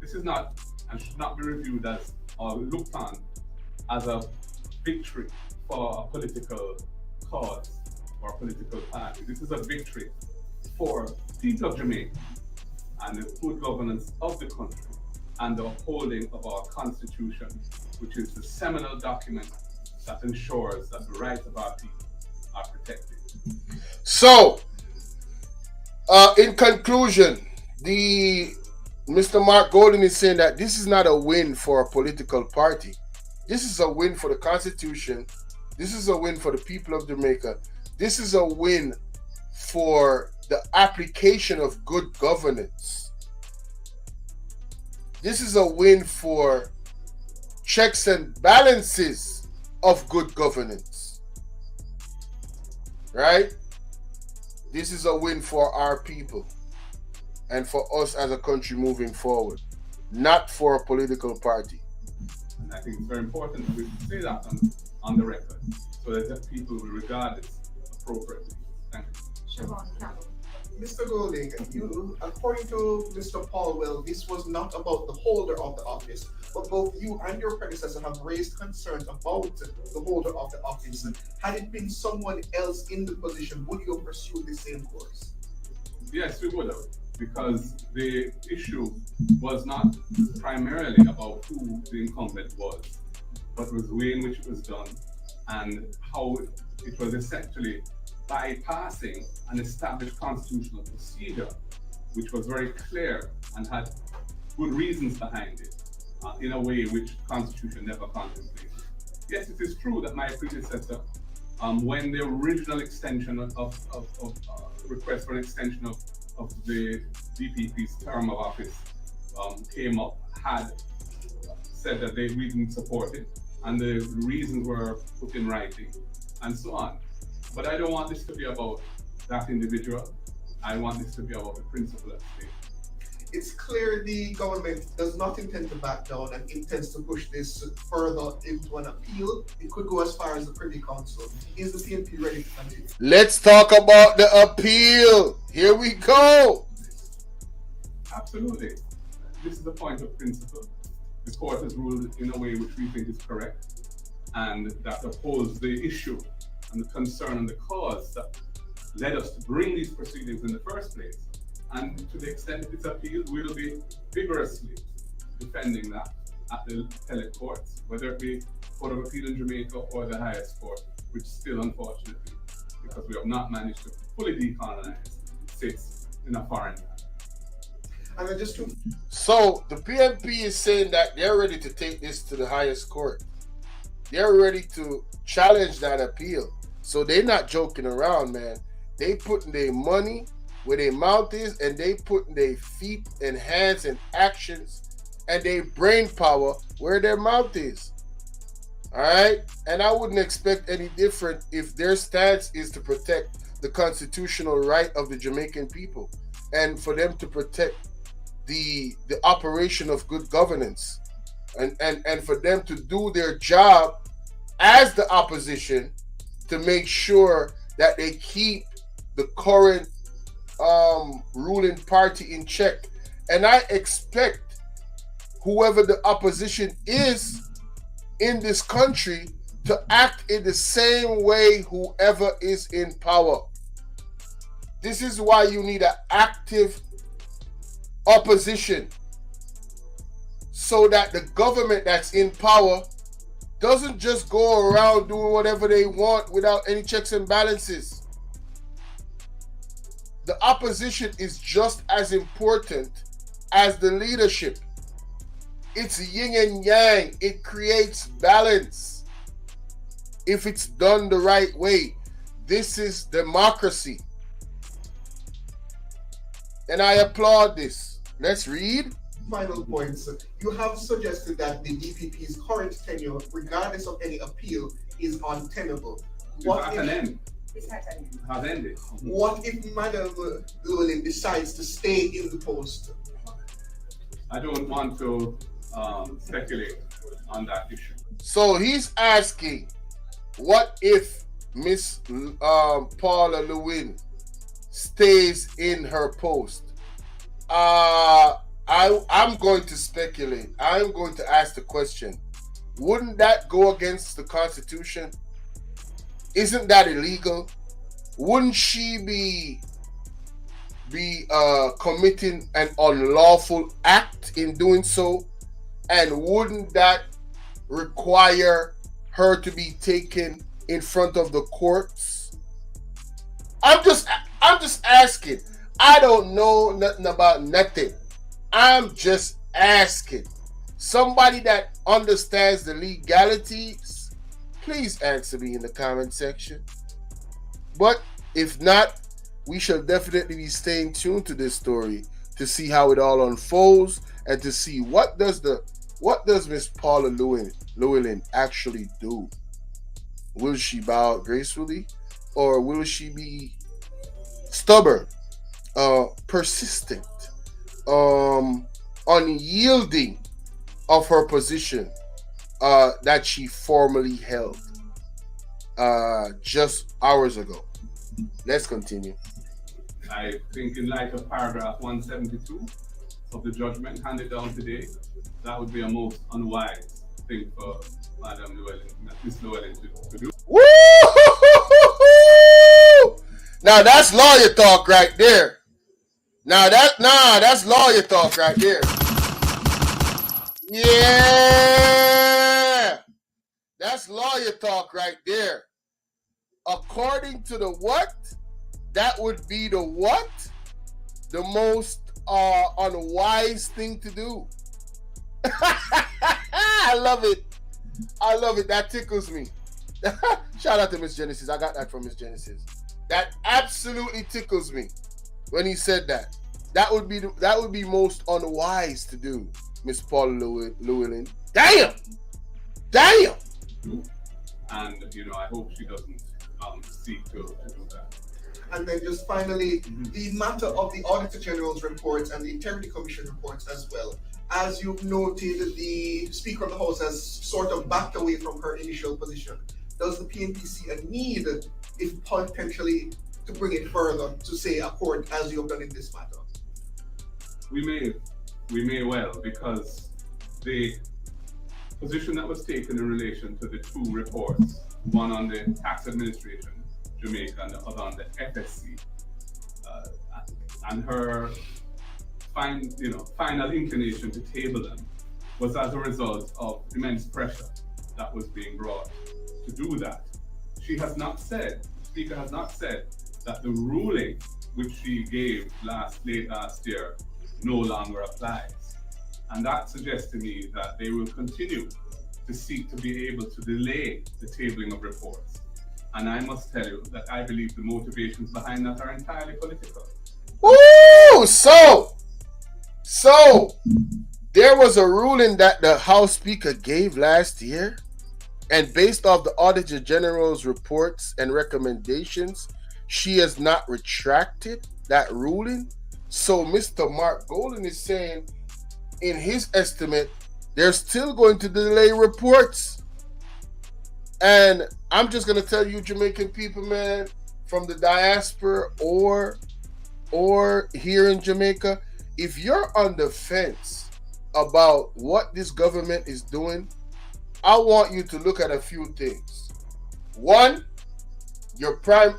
This is not and should not be reviewed as or looked on as a victory for a political cause or a political party. This is a victory for people of Jamaica and the good governance of the country and the upholding of our constitution, which is the seminal document that ensures that the rights of our people are protected. So, in conclusion, Mr. Mark Golden is saying that this is not a win for a political party. This is a win for the Constitution. This is a win for the people of Jamaica. This is a win for the application of good governance. This is a win for checks and balances of good governance. Right? This is a win for our people and for us as a country moving forward, not for a political party. And I think it's very important that we say that on the record so that people will regard this appropriately. Thank you. Mr. Golding, according to Mr. Paul, this was not about the holder of the office, but both you and your predecessor have raised concerns about the holder of the office. Had it been someone else in the position, would you have pursued the same course? Yes, we would have, because the issue was not primarily about who the incumbent was, but was the way in which it was done and how it was essentially bypassing an established constitutional procedure, which was very clear and had good reasons behind it, in a way which the Constitution never contemplated. Yes, it is true that my predecessor, when the original extension of request for an extension of the DPP's term of office came up, had said that we didn't support it, and the reasons were put in writing, and so on. But I don't want this to be about that individual. I want this to be about the principle at stake. It's clear the government does not intend to back down and intends to push this further into an appeal. It could go as far as the Privy Council. Is the PNP ready to continue? Let's talk about the appeal. Here we go. Absolutely. This is a point of principle. The court has ruled in a way which we think is correct, and that upholds the issue and the concern and the cause that led us to bring these proceedings in the first place. And to the extent it's appealed, we will be vigorously defending that at the appellate courts, whether it be Court of Appeal in Jamaica or the highest court, which still, unfortunately, because we have not managed to fully decolonize, sits in a foreign land. And So the PNP is saying that they're ready to take this to the highest court. They're ready to challenge that appeal. So they're not joking around, man. They putting their money where their mouth is, and they putting their feet and hands and actions and their brain power where their mouth is. All right? And I wouldn't expect any different if their stance is to protect the constitutional right of the Jamaican people and for them to protect the operation of good governance and for them to do their job as the opposition to make sure that they keep the current ruling party in check. And I expect whoever the opposition is in this country to act in the same way whoever is in power. This is why you need an active opposition, so that the government that's in power doesn't just go around doing whatever they want without any checks and balances. The opposition is just as important as the leadership. It's yin and yang. It creates balance if it's done the right way. This is democracy. And I applaud this. Let's read. Final points. You have suggested that the DPP's current tenure, regardless of any appeal, is untenable. What if, Has ended. what if Madam Llewellyn decides to stay in the post? I don't want to speculate on that issue. So he's asking, what if Miss Paula Llewellyn stays in her post? I'm going to speculate. I'm going to ask the question. Wouldn't that go against the Constitution? Isn't that illegal? Wouldn't she be committing an unlawful act in doing so? And wouldn't that require her to be taken in front of the courts? I'm just asking. I don't know nothing about nothing. I'm just asking. Somebody that understands the legalities, please answer me in the comment section. But if not, we shall definitely be staying tuned to this story to see how it all unfolds and to see what does Miss Paula Llewellyn actually do. Will she bow out gracefully, or will she be stubborn, persistent, unyielding of her position that she formerly held just hours ago? Let's continue. I think in light of paragraph 172 of the judgment handed down today, that would be a most unwise thing for Madam Llewellyn, Miss Llewellyn to do. Woo! Now that's lawyer talk right there. That's lawyer talk right there. Yeah, that's lawyer talk right there. According to the what? That would be the what? The most unwise thing to do. I love it. That tickles me. Shout out to Miss Genesis. I got that from Miss Genesis. That absolutely tickles me when he said that. That would be most unwise to do, Miss Paula Llewellyn. Damn. And I hope she doesn't seek to do that. And then just finally, the matter of the Auditor General's reports and the Integrity Commission reports as well. As you've noted, the Speaker of the House has sort of backed away from her initial position. Does the PNP see a need, if potentially, to bring it further to, say, a court as you have done in this matter? We may well, because the position that was taken in relation to the two reports, one on the tax administration, Jamaica, and the other on the FSC, and her final inclination to table them was as a result of immense pressure that was being brought to do that. The Speaker has not said that the ruling which she gave late last year no longer applies. And that suggests to me that they will continue to seek to be able to delay the tabling of reports. And I must tell you that I believe the motivations behind that are entirely political. Woo! So there was a ruling that the House Speaker gave last year, and based off the Auditor General's reports and recommendations, she has not retracted that ruling. So Mr. Mark Golden is saying, in his estimate, they're still going to delay reports. And I'm just going to tell you, Jamaican people, man, from the diaspora or here in Jamaica, if you're on the fence about what this government is doing, I want you to look at a few things. One,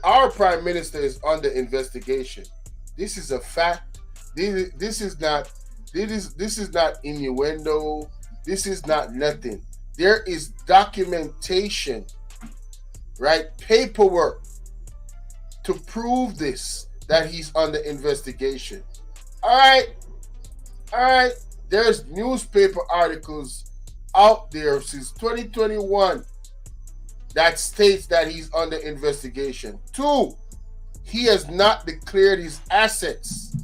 our prime minister is under investigation. This is a fact. This is not innuendo. This is not nothing. There is documentation, right? Paperwork to prove this, that he's under investigation. All right. There's newspaper articles out there since 2021 that states that he's under investigation. 2, he has not declared his assets.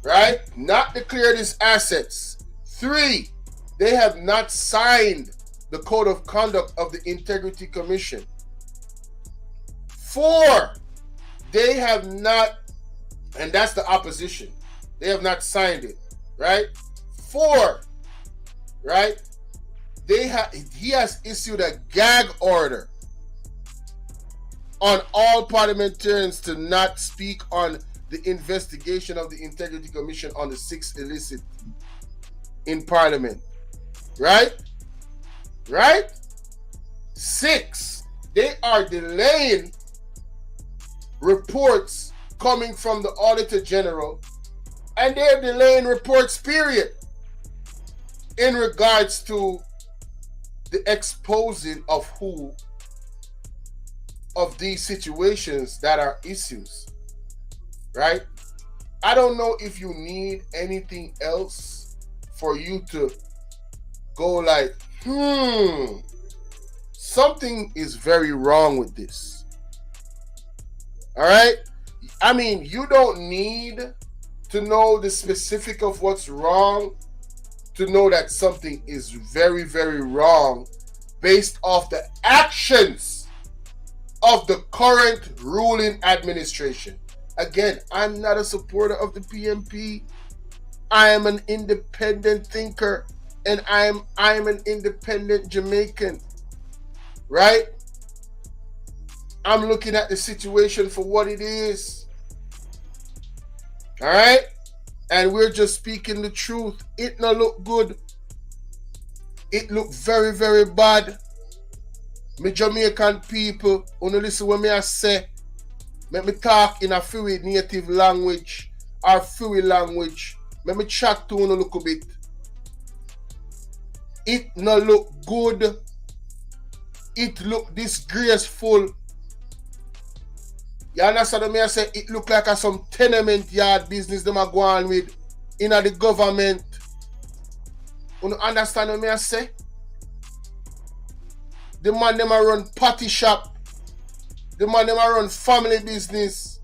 Right? Not declared his assets. 3, they have not signed the code of conduct of the Integrity Commission. 4, they have not, and that's the opposition, they have not signed it. Right? 4, right? He has issued a gag order on all parliamentarians to not speak on the investigation of the Integrity Commission on the 6th illicit in Parliament. Right? 6, they are delaying reports coming from the Auditor General, and they're delaying reports, period, in regards to the exposing of these situations that are issues, right? I don't know if you need anything else for you to go like, something is very wrong with this. All right? I mean, you don't need to know the specific of what's wrong to know that something is very, very wrong based off the actions of the current ruling administration. Again, I'm not a supporter of the PMP. I am an independent thinker, and I'm an independent Jamaican, right? I'm looking at the situation for what it is. All right? And we're just speaking the truth. It no look good. It look very, very bad. Me Jamaican people, wanna listen what me I say. Let me talk in a few native language or few language. Let me chat to you a little bit. It no look good. It look disgraceful. You understand what I say? It look like some tenement yard business them are going with in the government. You understand what I say? The man them a run party shop. The man them a run family business.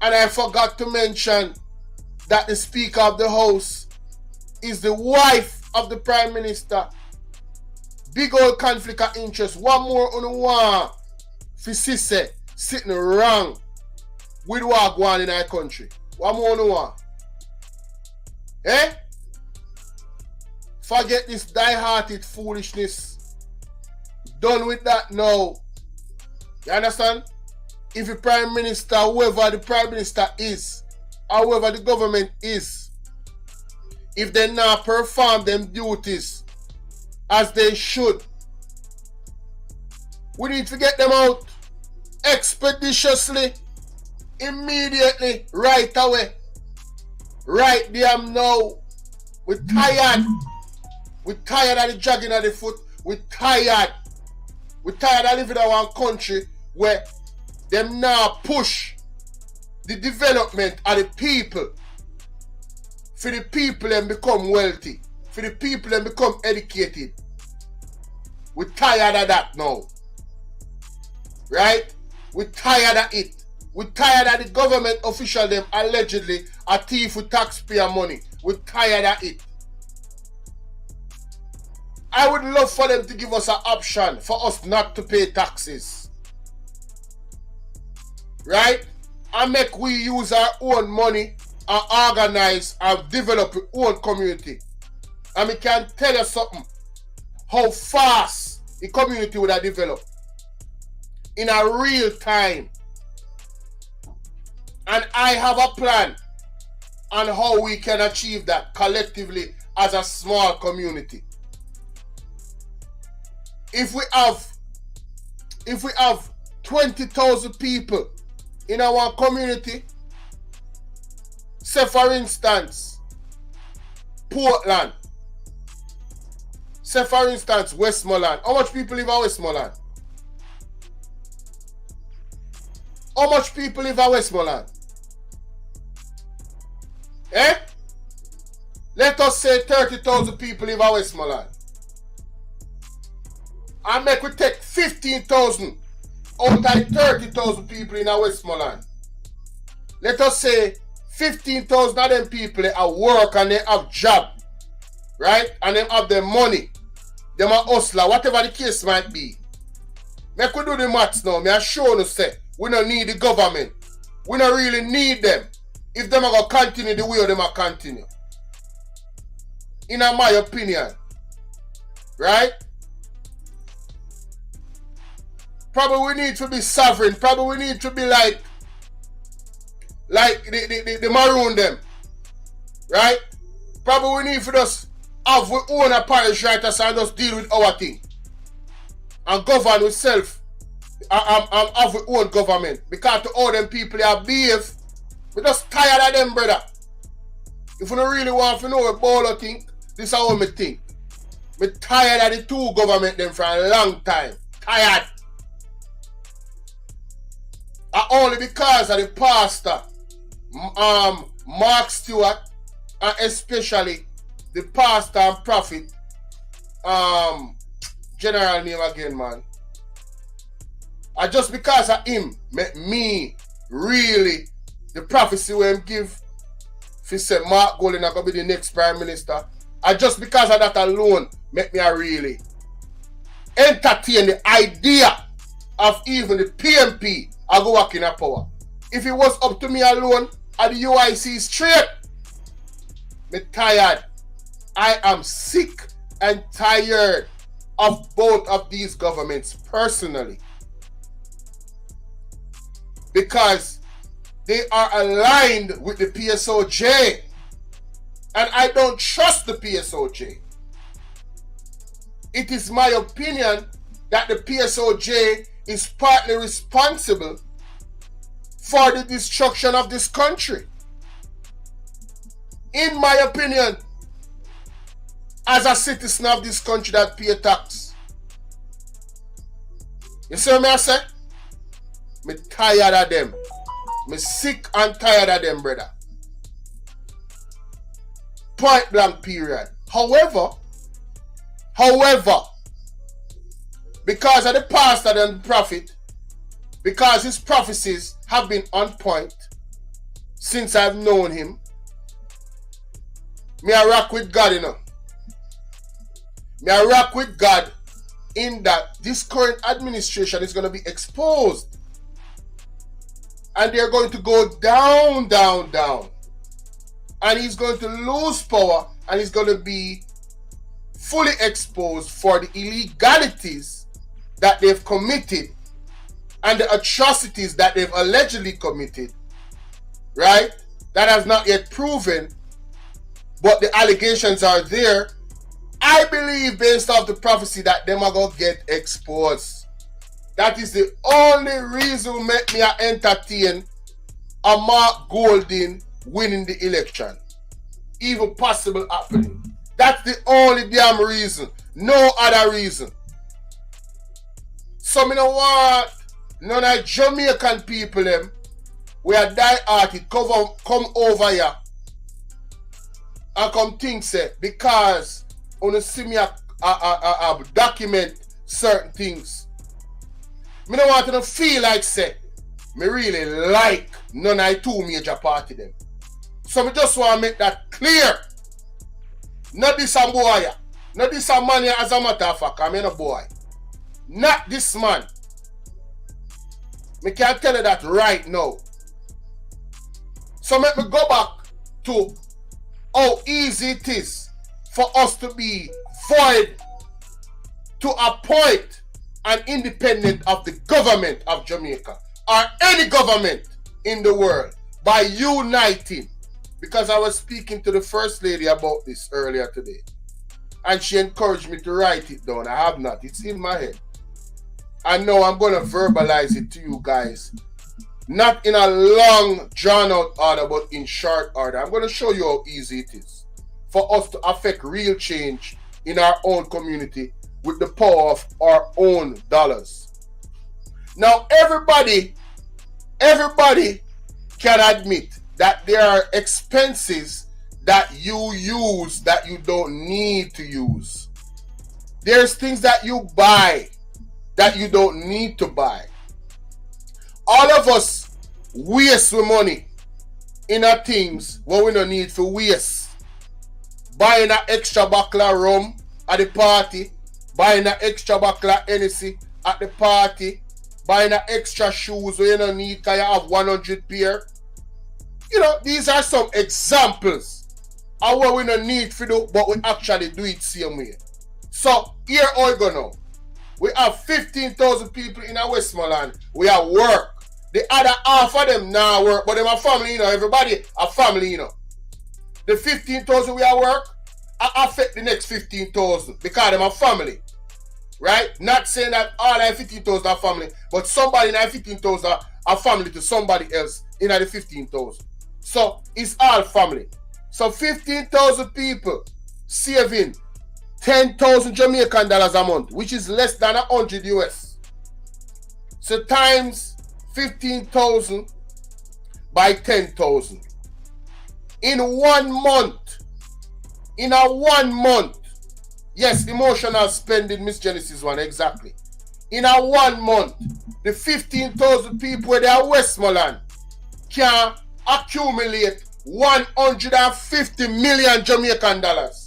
And I forgot to mention that the Speaker of the House is the wife of the Prime Minister. Big old conflict of interest. One more on the one for Sisse sitting wrong with what going on in our country. One more on the one. Eh? Forget this die-hearted foolishness. Done with that now. You understand? If the Prime Minister, whoever the Prime Minister is, or whoever the government is, if they not perform them duties as they should, we need to get them out expeditiously, immediately, right away. Right damn now. We're tired. We're tired of the dragging of the foot. We're tired. We're tired of living in our country where them now push the development of the people for the people and become wealthy, for the people and become educated. We're tired of that now. Right? We're tired of it. We're tired of the government official them allegedly a thief with taxpayer money. We're tired of it. I would love for them to give us an option for us not to pay taxes. Right? And make we use our own money and organize and develop our own community. And we can tell you something. How fast the community would have developed. In a real time. And I have a plan on how we can achieve that collectively as a small community. if we have 20,000 people in our community, say for instance, Portland, say for instance, Westmoreland. How much people live in Westmoreland? How much people live in Westmoreland? Eh? Let us say 30,000 people live in Westmoreland. And make we take 15,000 out of 30,000 people in Westmoreland. Let us say 15,000 of them people they are work and they have job. Right? And they have their money. They are hustler, whatever the case might be. Make we do the maths now. Me I show you say we don't need the government. We don't really need them. If them are going to continue the way them are continue. In my opinion. Right? Probably we need to be sovereign. Probably we need to be like the maroon them. Right? Probably we need to just have we own a parish right and just deal with our thing. And govern with self. And have we own government. Because to all them people they are behave. We just tired of them, brother. If you don't really want to know what Bolo think, this is how me think. Me tired of the two government them for a long time. Tired. And only because of the pastor, Mark Stewart, and especially the pastor and prophet, general name again, man. And just because of him, make me really, the prophecy where him give, if he said Mark Llewellyn is going to be the next prime minister, and just because of that alone, make me a really entertain the idea of even the PMP I go work in a power. If it was up to me alone at the UIC straight, me tired. I am sick and tired of both of these governments personally. Because they are aligned with the PSOJ. And I don't trust the PSOJ. It is my opinion that the PSOJ is partly responsible for the destruction of this country. In my opinion, as a citizen of this country that pay tax. You see what I say? Me tired of them. Me sick and tired of them, brother. Point blank period. However, because of the pastor and the prophet, because his prophecies have been on point since I've known him, me I rock with God, you know. Me I rock with God in that this current administration is going to be exposed. And they're going to go down, down, down. And he's going to lose power and he's going to be fully exposed for the illegalities that they've committed and the atrocities that they've allegedly committed, right? That has not yet proven, but the allegations are there. I believe, based off the prophecy, that them are going to get exposed. That is the only reason who make me entertain a Mark Llewellyn winning the election. Even possible happening. That's the only damn reason. No other reason. So me no want none of Jamaican people them we are die-hearted come over here and come think say because on see me document certain things. Me no want to feel like say me really like none of two major party them. So me just want to make that clear. Not this a boy. Not this a man here as a matter of fact. I'm a boy. Not this man. Me can tell you that right now. So let me go back to how easy it is for us to be void to appoint an independent of the government of Jamaica or any government in the world by uniting. Because I was speaking to the First Lady about this earlier today. and she encouraged me to write it down. I have not. It's in my head. And now I'm going to verbalize it to you guys. Not in a long, drawn-out order, but in short order. I'm going to show you how easy it is for us to affect real change in our own community with the power of our own dollars. Now, everybody can admit that there are expenses that you use that you don't need to use. There's things that you buy that you don't need to buy. All of us waste money in our things what we don't need to waste. Buying an extra bottle of rum at the party, buying an extra bottle of Hennessy at the party, buying an extra shoes where you don't need because you have 100 pair. You know, these are some examples of what we don't need to do, but we actually do it same way. So, here I go now. We have 15,000 people in our Westmoreland. We have work. The other half of them now work, but them are family, you know. Everybody a family, you know. The 15,000 we have work, I affect the next 15,000 because them are family. Right? Not saying that all that 15,000 are family, but somebody in that 15,000 are family to somebody else in the 15,000. So, it's all family. So, 15,000 people saving 10,000 Jamaican dollars a month, which is less than 100 US. So times 15,000 by 10,000. In 1 month, yes, emotional spending, Miss Genesis one, exactly. In a 1 month, the 15,000 people where they are Westmoreland can accumulate 150 million Jamaican dollars.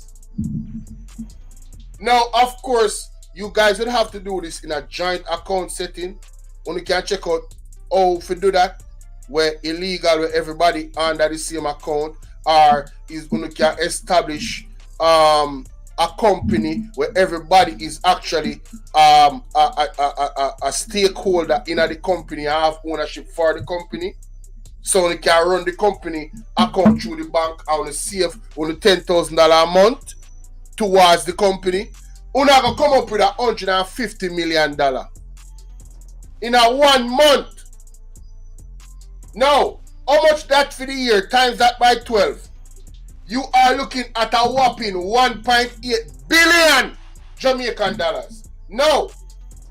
Now, of course, you guys will have to do this in a joint account setting. Only can check out how to do that, where illegal, where everybody under the same account, or is only can establish a company where everybody is actually a stakeholder in the company, have ownership for the company. So only can run the company account through the bank and save only $10,000 a month towards the company. Una gonna come up with $150 million in a 1 month. Now, how much that for the year times that by 12? You are looking at a whopping 1.8 billion Jamaican dollars. Now,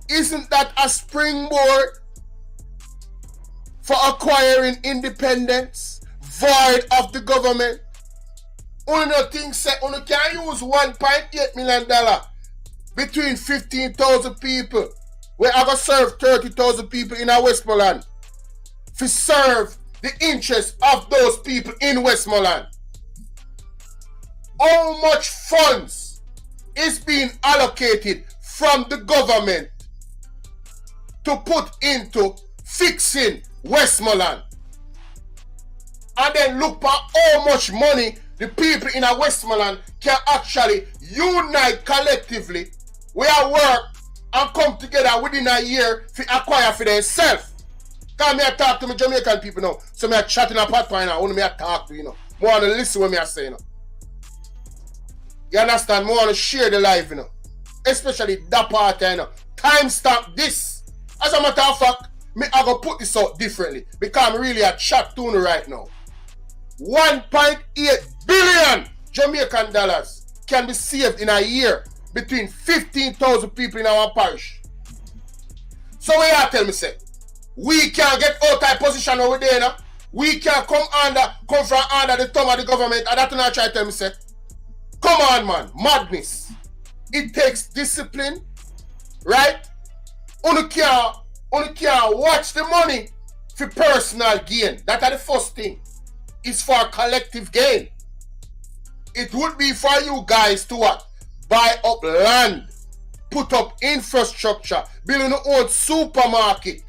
isn't that a springboard for acquiring independence, void of the government? Only nothing said, only can use $1.8 million between 15,000 people. Where I go serve 30,000 people in our Westmoreland. To serve the interests of those people in Westmoreland. How much funds is being allocated from the government to put into fixing Westmoreland? And then look at how much money the people in a Westmoreland can actually unite collectively, we are work and come together within a year to acquire for themselves. Because me I talk to my Jamaican people now, so me I chat in a pot point now, only me I talk to, you know. I want to listen what me I say, you know. You understand? I want to share the life, you know. Especially that part, you know. Time stamp this. As a matter of fact, me I go put this out differently because I'm really a chat tune right now. 1.8 billion Jamaican dollars can be saved in a year between 15,000 people in our parish. So what you tell me, say, we can't get out of position over there now. We can't come from under the thumb of the government, and that's not try to tell me, say, come on, man, madness. It takes discipline, right? Only can't watch the money for personal gain. That's the first thing. It's for collective gain. It would be for you guys to what? Buy up land, put up infrastructure, build your own supermarket.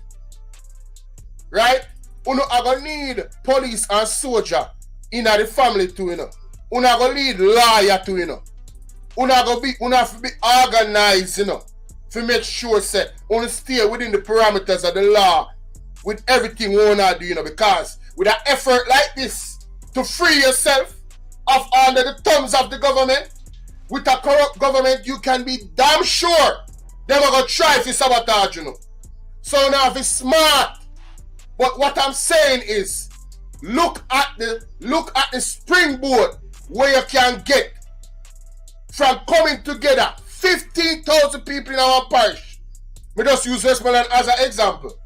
Right? You know, I gonna need police and soldier in the family too, you know. You know, gonna need lawyer too, you know. You have to be organized, you know, to make sure that you stay within the parameters of the law with everything you wanna do, you know, because with an effort like this to free yourself of under the thumbs of the government, with a corrupt government, you can be damn sure they're going to try to sabotage you. So now be smart. But what I'm saying is, look at the springboard where you can get from coming together 15,000 people in our parish. We just use Westmoreland as an example.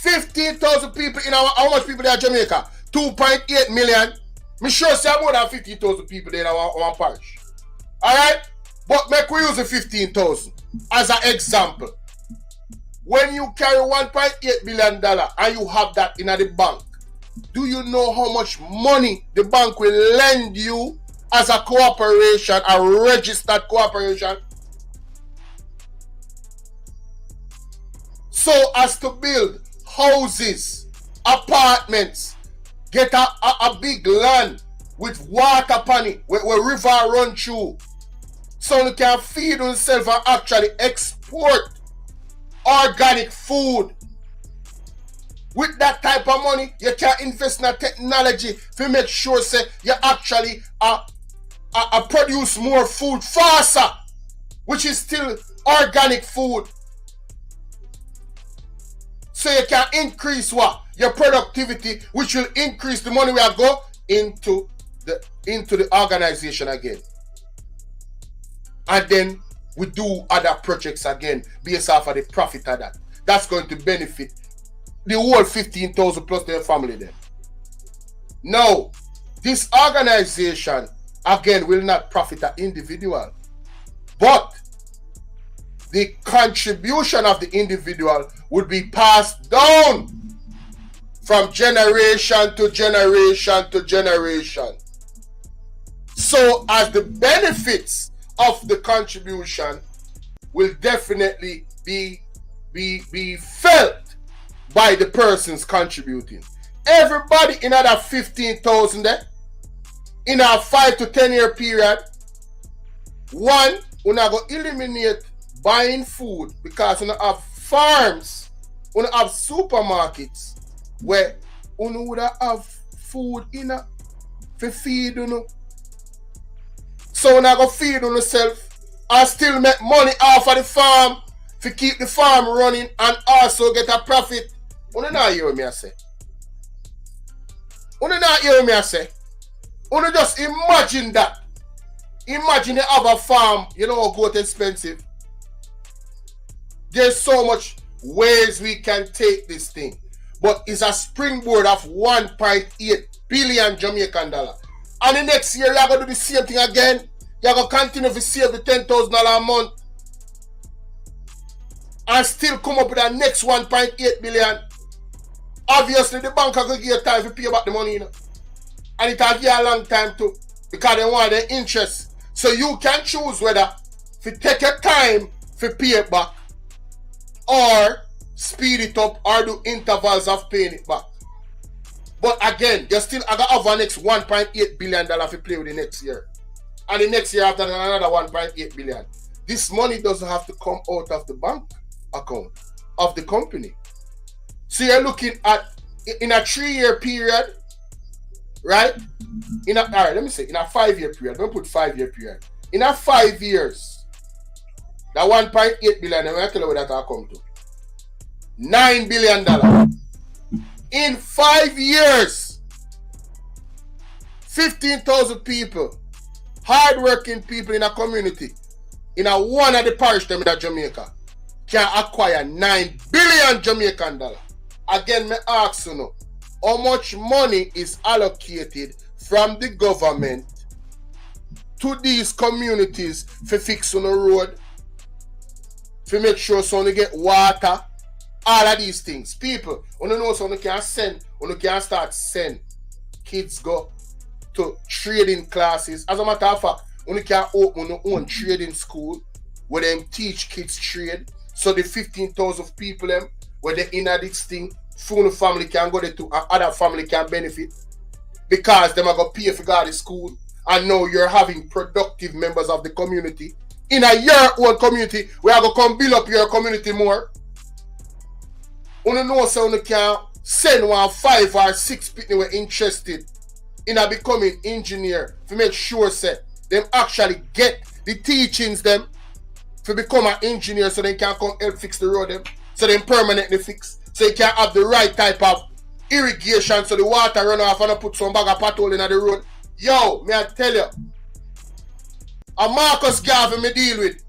15,000 people in our, how much people there in Jamaica? 2.8 million. Me sure say more than 15,000 people there in our parish. Alright? But make we use the 15,000 as an example. When you carry $1.8 billion and you have that in the bank, do you know how much money the bank will lend you as a corporation, a registered corporation? So as to build houses, apartments, get a big land with water upon it, where river run through, so you can feed yourself and actually export organic food. With that type of money, you can invest in a technology to make sure say you actually produce more food faster, which is still organic food. So you can increase what? Your productivity, which will increase the money we are go into the organization again. And then we do other projects again based off of the profit of that. That's going to benefit the whole 15,000 plus their family then. No, this organization again will not profit an individual, but the contribution of the individual would be passed down from generation to generation to generation. So as the benefits of the contribution will definitely be felt by the persons contributing. Everybody in that 15,000 there, in a 5 to 10 year period, one, we're not going to eliminate buying food because we don't have farms, we don't have supermarkets where we would have food in a for feed, you know. So we're not going to feed on yourself and still make money off of the farm to keep the farm running and also get a profit. You don't hear me I say. You don't hear me I say. You just imagine that. Imagine you have a farm, you know, goat expensive. There's so much ways we can take this thing. But it's a springboard of 1.8 billion Jamaican dollar. And the next year, you're going to do the same thing again. You're going to continue to save the $10,000 a month. And still come up with the next 1.8 billion. Obviously, the bank are going to give you time to pay back the money. You know? And it will give you a long time too. Because they want the interest. So you can choose whether to take your time to pay it back, or speed it up, or do intervals of paying it back. But again, you still have the next $1.8 billion to play with the next year. And the next year after another 1.8 billion. This money doesn't have to come out of the bank account of the company. So you're looking at, in a 3-year period, right? Alright, let me say, in a 5-year period. Don't put 5-year period. In a 5 years, that 1.8 billion, I'm going to tell you where that will come to. $9 billion. In 5 years, 15,000 people, hard-working people in a community, in a one of the parish them in Jamaica, can acquire 9 billion Jamaican dollar. Again, me ask you know, how much money is allocated from the government to these communities for fixing the road, to make sure someone get water, all of these things. People, you know someone can send, you can start send kids go to trading classes. As a matter of fact, you can open your own trading school where they teach kids trade. So the 15,000 people them where they in this thing, full family can go there to and other family can benefit. Because them are going to pay for God school. And now you're having productive members of the community. In your own community, we are going to come build up your community more. You know so you can send 5 or 6 people who are interested in becoming engineer to make sure say them actually get the teachings them to become an engineer so they can come help fix the road them. So they permanently fix. So you can have the right type of irrigation so the water run off and I put some bag of pothole in the road. Yo, may I tell you, a Marcus Garvey me deal with.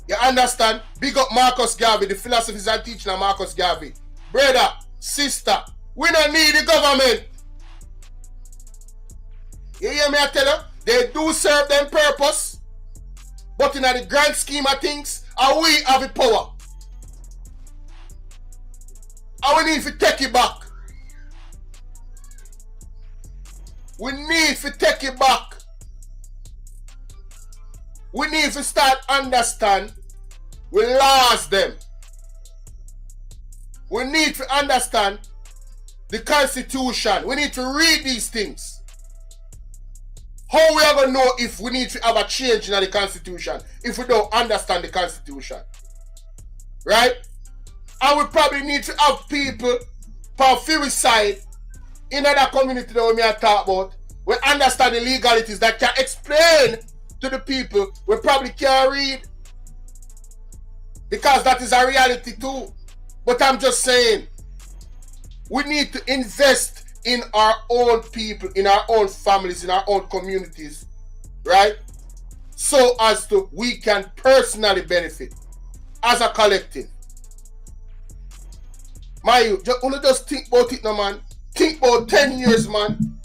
You understand? Big up Marcus Garvey, the philosophies and teaching of Marcus Garvey. Brother, sister, we don't need the government. You hear me I tell you? They do serve them purpose. But in the grand scheme of things, we have the power. And we need to take it back. We need to take it back. We need to start understand we lost them. We need to understand the Constitution. We need to read these things. How we are going to know if we need to have a change in the Constitution if we don't understand the Constitution? Right? And we probably need to have people from few side in other community that we are talking about. We understand the legalities that can explain to the people we probably can't read. Because that is a reality too. But I'm just saying, we need to invest in our own people, in our own families, in our own communities, right? So as to we can personally benefit as a collective. My you just think about it now, man. Think about 10 years, man.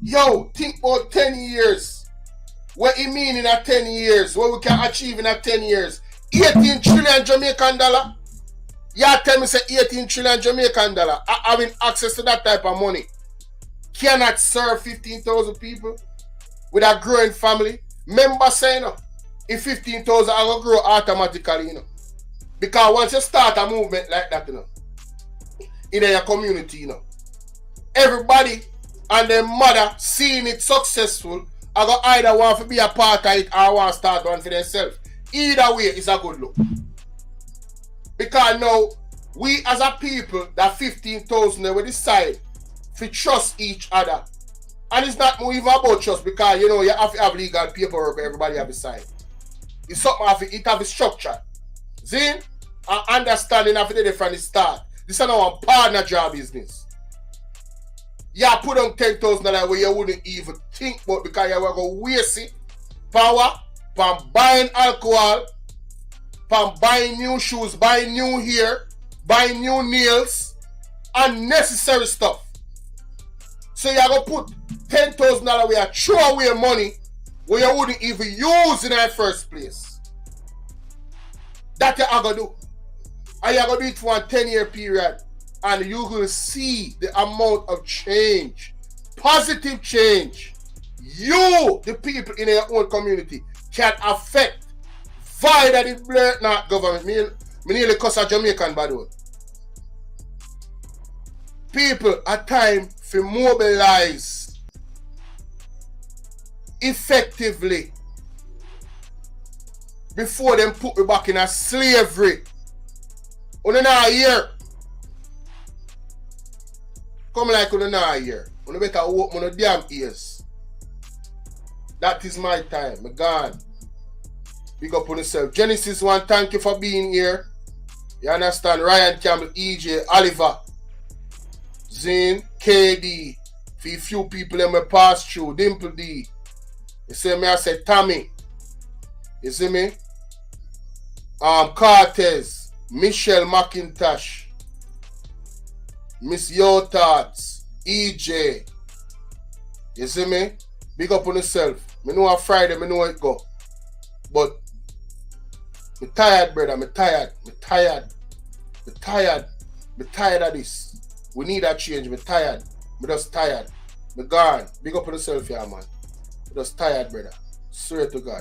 Yo, think about 10 years. What it mean in a 10 years? What we can achieve in a 10 years? 18 trillion Jamaican dollar. Yeah, tell me say 18 trillion Jamaican dollar. Having access to that type of money cannot serve 15,000 people with a growing family. Remember saying, if 15,000 I will grow automatically, you know. Because once you start a movement like that, you know, in your community, you know, everybody and their mother seeing it successful, I go either want to be a part of it or want to start one for themselves. Either way, it's a good look. Because now, we as a people, that 15,000, we decide to trust each other. And it's not even about trust because, you know, you have to have legal paperwork, everybody have a sign. It's something, it have a structure. See? And understanding of the different start. This is not a partner job business. You put on $10,000 where you wouldn't even think about because you were going to waste it. Power, from buying alcohol, from buying new shoes, buying new hair, buying new nails, unnecessary stuff. So you're going to put $10,000 where you throw away money where you wouldn't even use in the first place. That you're going to do. And you're going to do it for a 10-year period. And you will see the amount of change. Positive change. You, the people in your own community, can affect via the blatant not government. Me nearly cuss a Jamaican bad word. People are time to mobilize effectively before them put me back in a slavery. On a year. Come like on a year. You better open your damn ears. That is my time. I'm gone. Big up on yourself. Genesis 1, thank you for being here. You understand? Ryan Campbell, EJ, Oliver, Zane, KD. For a few people that may pass through. Dimple D. You see me? I say Tommy. You see me? Cortez, Michelle McIntosh, Miss Yotarts, EJ. You see me? Big up on yourself. I know on Friday, I know it go. But I'm tired, brother. I'm tired of this. We need that change. I'm tired. I'm just tired. I'm gone. Big up on yourself, yeah, man. I'm just tired, brother. Swear to God.